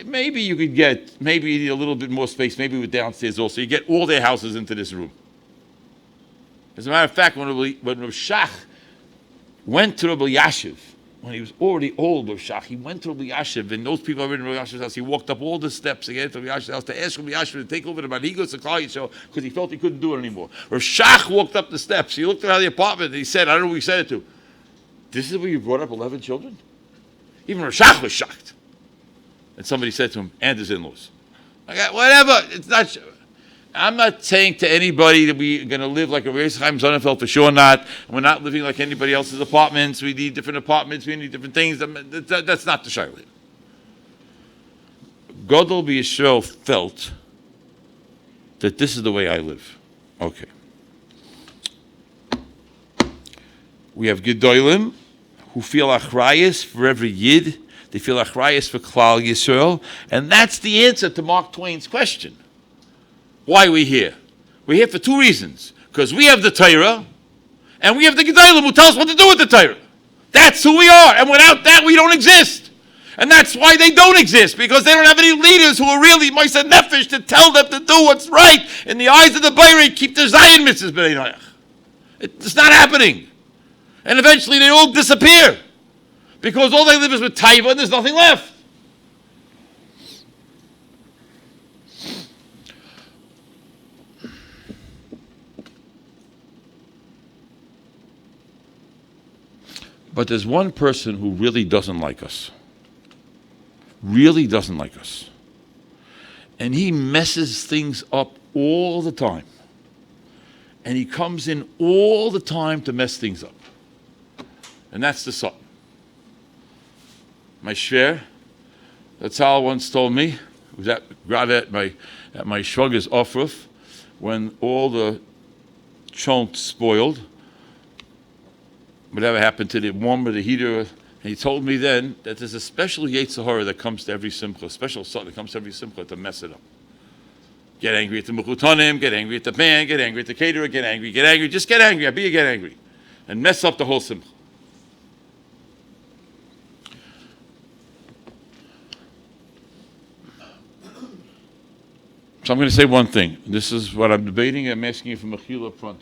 maybe you could get, maybe you need a little bit more space, maybe with downstairs also. You get all their houses into this room. As a matter of fact, when Rabbi Shach went to Rabbi Yashiv, when he was already old, Rabbi Shach, he went to Rabbi Yashiv, and those people are in Rabbi Yashiv's house. He walked up all the steps again to Rabbi Yashiv's house to ask Rabbi Yashiv to take over the manigos of Klal Yisrael because he felt he couldn't do it anymore. Rabbi Shach walked up the steps. He looked around the apartment and he said, I don't know who he said it to. This is where you brought up 11 children? Even Rabbi Shach was shocked. And somebody said to him, and his in-laws. Whatever, it's not... I'm not saying to anybody that we're going to live like a Rabbi Chaim Sonnenfeld, for sure not. We're not living like anybody else's apartments. We need different apartments. We need different things. That's not the shayla. Godel B'Yisrael felt that this is the way I live. Okay. We have Gedolim who feel achrayus for every Yid. They feel achrayus for Klal Yisrael. And that's the answer to Mark Twain's question. Why are we here? We're here for two reasons. Because we have the Torah, and we have the Gedolim who tell us what to do with the Torah. That's who we are. And without that, we don't exist. And that's why they don't exist, because they don't have any leaders who are really Moiseh Nefesh to tell them to do what's right in the eyes of the Bayrei, keep the Zion mitzvahs b'nei Noach. It's not happening. And eventually they all disappear. Because all they live is with Taiva and there's nothing left. But there's one person who really doesn't like us. Really doesn't like us. And he messes things up all the time. And he comes in all the time to mess things up. And that's the Satan. My shver, that's how once told me, it was at my shvager's ofruf, when all the chont spoiled, whatever happened to the warmer, the heater, and he told me then that there's a special Yetzer Hara that comes to every simcha, a special salt that comes to every simcha to mess it up. Get angry at the mechutanim, get angry at the band, get angry at the caterer, get angry, just get angry, Abiyah, get angry, and mess up the whole simcha. So I'm going to say one thing. This is what I'm debating. I'm asking you from Mechila up front.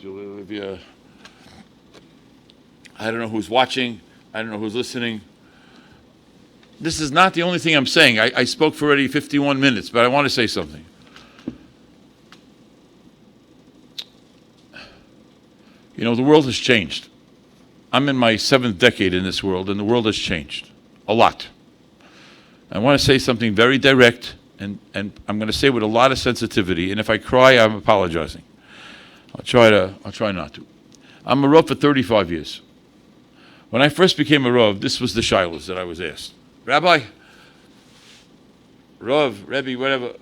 I don't know who's watching. I don't know who's listening. This is not the only thing I'm saying. I spoke for already 51 minutes, but I want to say something. You know, the world has changed. I'm in my 7th decade in this world, and the world has changed a lot. I want to say something very direct, and I'm going to say with a lot of sensitivity, and if I cry, I'm apologizing. I'll try not to. I'm a Rav for 35 years. When I first became a Rav, this was the shilas that I was asked. Rabbi, Rav, Rebbe, whatever,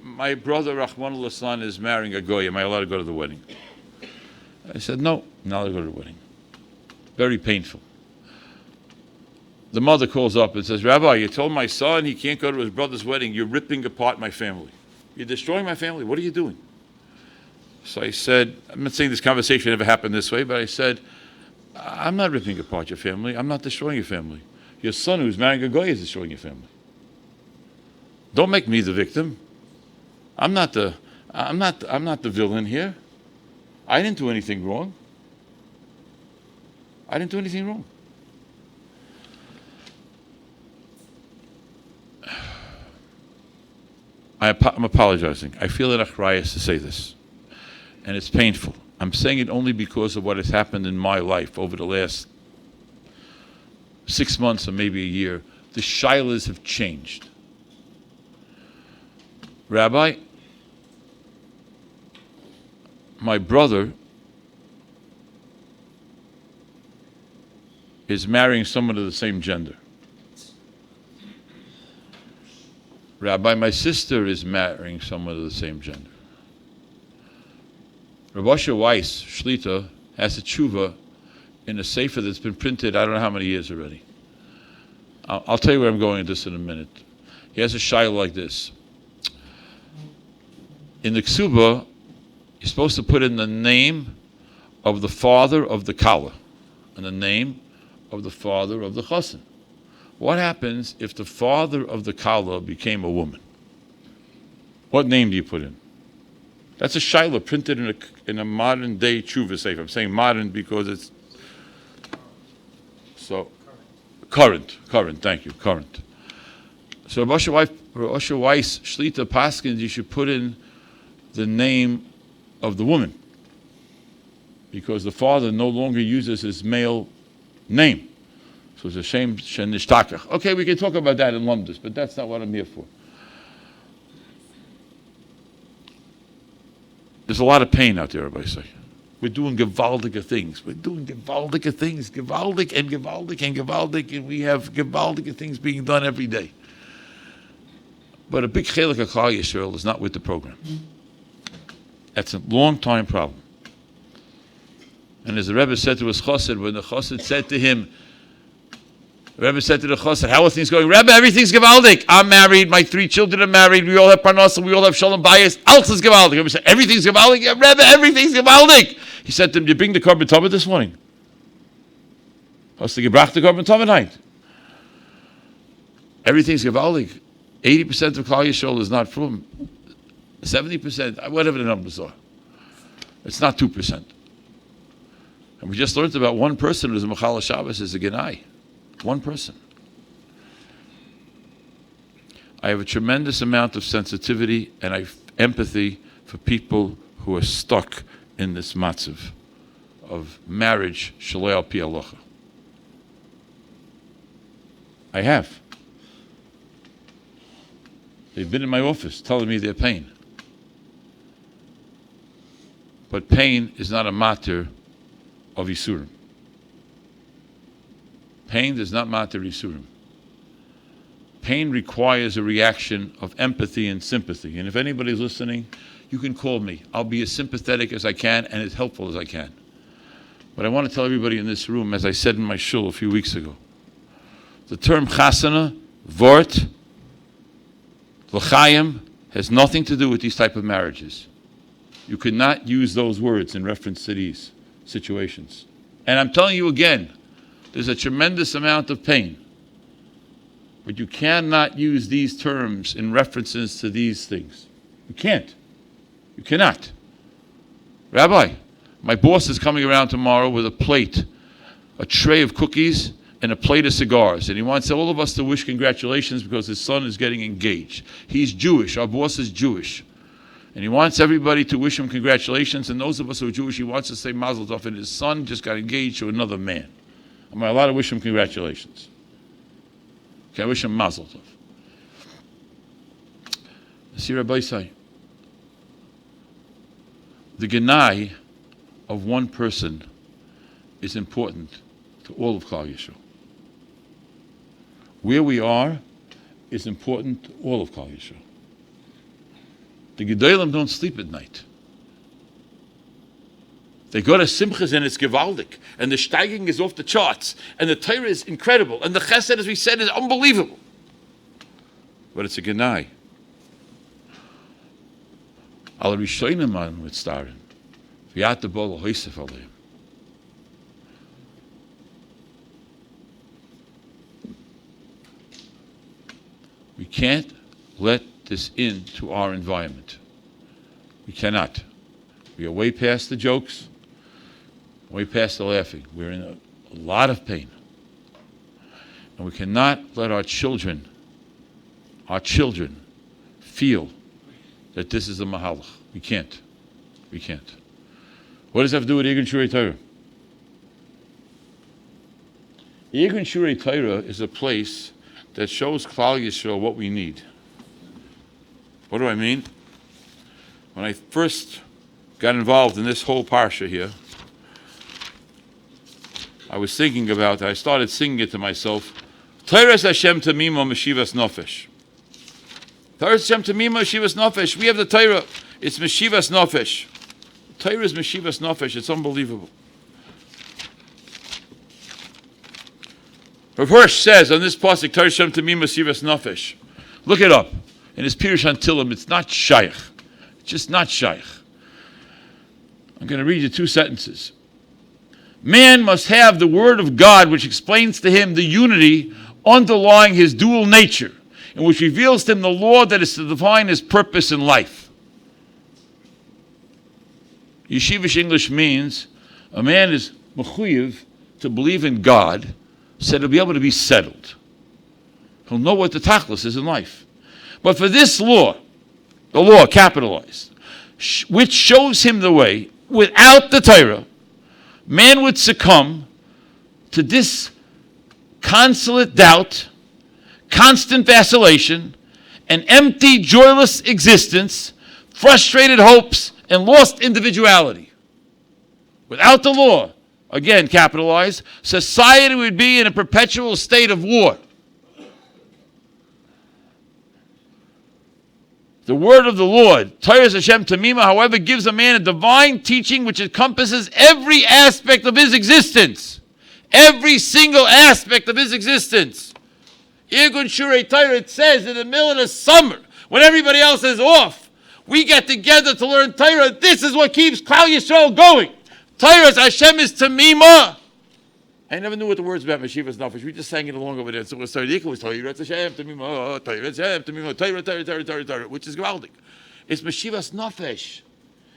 my brother Rahman al-Aslan is marrying a goy. Am I allowed to go to the wedding? I said, no, I'm not allowed to go to the wedding. Very painful. the mother calls up and says, Rabbi, you told my son he can't go to his brother's wedding. You're ripping apart my family. You're destroying my family. What are you doing? So I said, I'm not saying this conversation ever happened this way, but I said, I'm not ripping apart your family. I'm not destroying your family. Your son who's marrying a goy is destroying your family. Don't make me the victim. I'm not the villain here. I didn't do anything wrong. I didn't do anything wrong. I'm apologizing. I feel an achrayas to say this, and it's painful. I'm saying it only because of what has happened in my life over the last 6 months or maybe a year. The shilas have changed. Rabbi, my brother is marrying someone of the same gender. Rabbi, my sister is marrying someone of the same gender. Rabbi Weiss, Shlita, has a Chuva in a sefer that's been printed I don't know how many years already. I'll tell you where I'm going with this in a minute. He has a shayla like this. In the Ksuba, you're supposed to put in the name of the father of the Kala and the name of the father of the Choshen. What happens if the father of the Kala became a woman? What name do you put in? That's a shayla printed in a modern day Chuva sefer. I'm saying modern because it's so current. Thank you, current. So Rosh Weiss Shlita Paskins, you should put in the name of the woman because the father no longer uses his male name. So it's a shame shenishtakach. Okay, we can talk about that in Lumdus, but that's not what I'm here for. There's a lot of pain out there, everybody say. We're doing gewaldige things. Gewaldig and gewaldig, and we have gewaldige things being done every day. But a big chelik of Klal Yisrael is not with the program. That's a long-time problem. And as the Rebbe said to his chassid, when the chassid said to him, the Rebbe said to the chassid, how are things going? Rebbe, everything's gewaldig. I'm married, my 3 children are married, we all have parnasa, we all have shalom bayis, alles is gewaldig. Rebbe said, everything's gewaldig? Yeah, Rebbe, everything's gewaldig. He said to him, did you bring the korban tamid this morning? Hast du gebracht the korban tamid night? Everything's gewaldig. 80% of Klal Yisrael is not from 70%, whatever the numbers are. It's not 2%. And we just learned about one person who's a Mechala Shabbos is a Genai. One person. I have a tremendous amount of sensitivity and I have empathy for people who are stuck in this matzav of marriage shalei al pi halacha. I have. They've been in my office telling me their pain. But pain is not a matter of Yeshurun. Pain does not matter Yeshurun. Pain requires a reaction of empathy and sympathy. And if anybody's listening, you can call me. I'll be as sympathetic as I can and as helpful as I can. But I want to tell everybody in this room, as I said in my shul a few weeks ago, the term chasana, vort, l'chaim, has nothing to do with these type of marriages. You could not use those words in reference to these situations. And I'm telling you again, there's a tremendous amount of pain. But you cannot use these terms in references to these things. You can't. You cannot. Rabbi, my boss is coming around tomorrow with a plate, a tray of cookies, and a plate of cigars. And he wants all of us to wish congratulations because his son is getting engaged. He's Jewish. Our boss is Jewish. And he wants everybody to wish him congratulations. And those of us who are Jewish, he wants to say mazel tov. And his son just got engaged to another man. Am I allowed to wish him congratulations? Okay, I wish him mazel tov. See Rabbi say, the genai of one person is important to all of Klal Yisrael. Where we are is important to all of Klal Yisrael. The Gedolim don't sleep at night. They go to Simchas and it's gewaldig. And the steiging is off the charts. And the Torah is incredible. And the chesed, as we said, is unbelievable. But it's a genai. Al Rishonim man mit Starin. V'yat the bol hoisef aleim. We can't let this into our environment. We cannot. We are way past the jokes, way past the laughing. We're in a lot of pain. And we cannot let our children feel that this is a mahalach. We can't. We can't. What does that have to do with Eigun Shurei Torah? Eigun Shurei Torah is a place that shows Klal Yisrael what we need. What do I mean? When I first got involved in this whole parsha here, I was thinking about it. I started singing it to myself. Torah's Hashem Tamima Meshivas Nofesh. Torah's Hashem Tamima Meshivas Nofesh. We have the Torah. It's Meshivas Nofesh. Torah is Meshivas Nofesh. It's unbelievable. Rav Rosh says on this pasuk, Torah Hashem Tamima Meshivas Nofesh. Look it up. In his Pirush Antilim, it's not shaykh. It's just not shaykh. I'm going to read you 2 sentences. Man must have the word of God which explains to him the unity underlying his dual nature, and which reveals to him the law that is to define his purpose in life. Yeshivish English means a man is mechuyev to believe in God, so he'll be able to be settled. He'll know what the tachlis is in life. But for this law, the law capitalized, which shows him the way, without the Torah, man would succumb to disconsolate doubt, constant vacillation, an empty, joyless existence, frustrated hopes, and lost individuality. Without the law, again capitalized, society would be in a perpetual state of war. The word of the Lord, Torah Hashem Tamima, however, gives a man a divine teaching which encompasses every aspect of his existence. Every single aspect of his existence. Eigun Shurei Torah, it says in the middle of the summer, when everybody else is off, we get together to learn Torah. This is what keeps Klal Yisrael going. Torah Hashem is Tamima. I never knew what the words about Meshivas Nafesh. We just sang it along over there. So it was Torah Hashem Tamima, Torah Hashem Tamima, Torah, which is gewaldig. It's Meshivas Nafesh.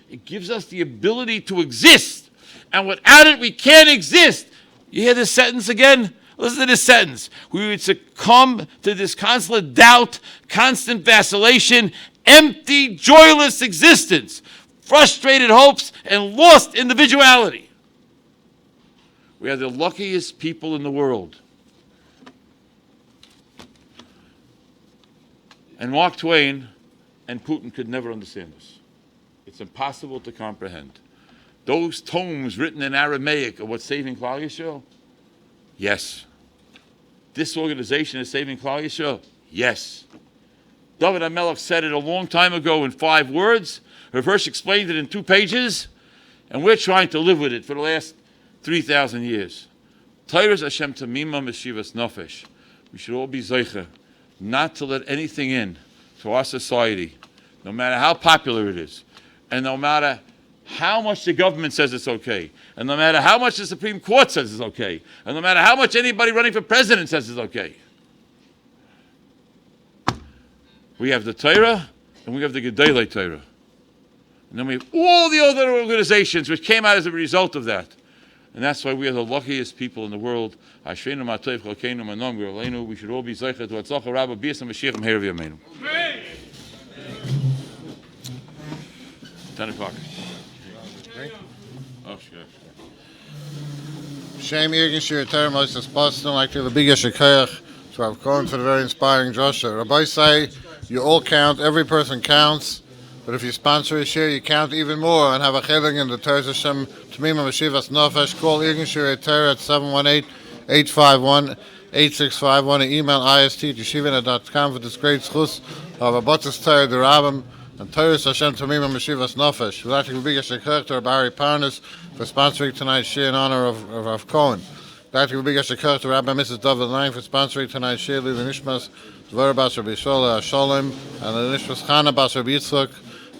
It gives us the ability to exist. And without it, we can't exist. You hear this sentence again? Listen to this sentence. We would succumb to this constant doubt, constant vacillation, empty, joyless existence, frustrated hopes, and lost individuality. We are the luckiest people in the world. And Mark Twain and Putin could never understand us. It's impossible to comprehend. Those tomes written in Aramaic are what's saving Klal Yisrael? Yes. This organization is saving Klal Yisrael? Yes. David HaMelech said it a long time ago in 5 words. Rav Rosh explained it in 2 pages. And we're trying to live with it for the last 3,000 years. Torah's Hashem Tamima Meshivas Nofesh. We should all be zeicher not to let anything in to our society, no matter how popular it is, and no matter how much the government says it's okay, and no matter how much the Supreme Court says it's okay, and no matter how much anybody running for president says it's okay. We have the Torah, and we have the Gedolei Torah. And then we have all the other organizations which came out as a result of that. And that's why we are the luckiest people in the world. We should all be zeicher to Atzlacha Rabba B'Yis HaMashiach Meher V'Yameinu. 10 o'clock. Oh, sure. Shem Eigun Shurei Torah Moses Boston, like to the big Yeshurun to Rabbi Cohen for the very inspiring drasha. Rabbi say, you all count, every person counts, but if you sponsor a share, you count even more and have a chelik in the Torah Hashem Tamima Meshivas Nofesh. Call Eigun Shurei Torah at 718-851-8651 and email ist@yeshivana.com for this great schus of a Batzis Torah the Rabbim and Torah Hashem Tamim and Meshivas Nofesh. We'd like to give a big shekach to Rabbi Parnas for sponsoring tonight's shir in honor of Rav Cohen. We'd like to give a big shekach to Rabbi Mrs. David Lang for sponsoring tonight's shir, the Nishmas Dvar Bas Rabbi Shola Hasholem, and the Nishmas Chana Bas Rabbi Yitzchak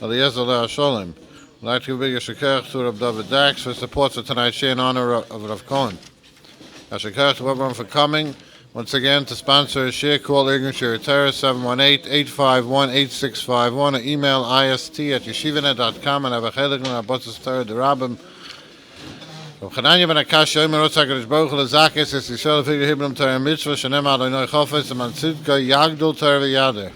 Eliezer Hasholem. We'd like to give a big shekach to Rabbi David Dax for support for tonight's shir in honor of Rav Cohen. A shekach to everyone for coming. Once again, to sponsor a share, call Irgun Shir Torah 718-851-8651, or email ist@yeshivanet.com, and have a chelik in our Botzes Torah the Rabbim. From Chananya ben Akash Yomer Rotzak Hakadosh Baruch Hu Lezakis Es Yisrael Figure Hibram Torah Mitzvah Shenem Adonai Chofetz Aman Tzidka Yagdol Torah V'Yader.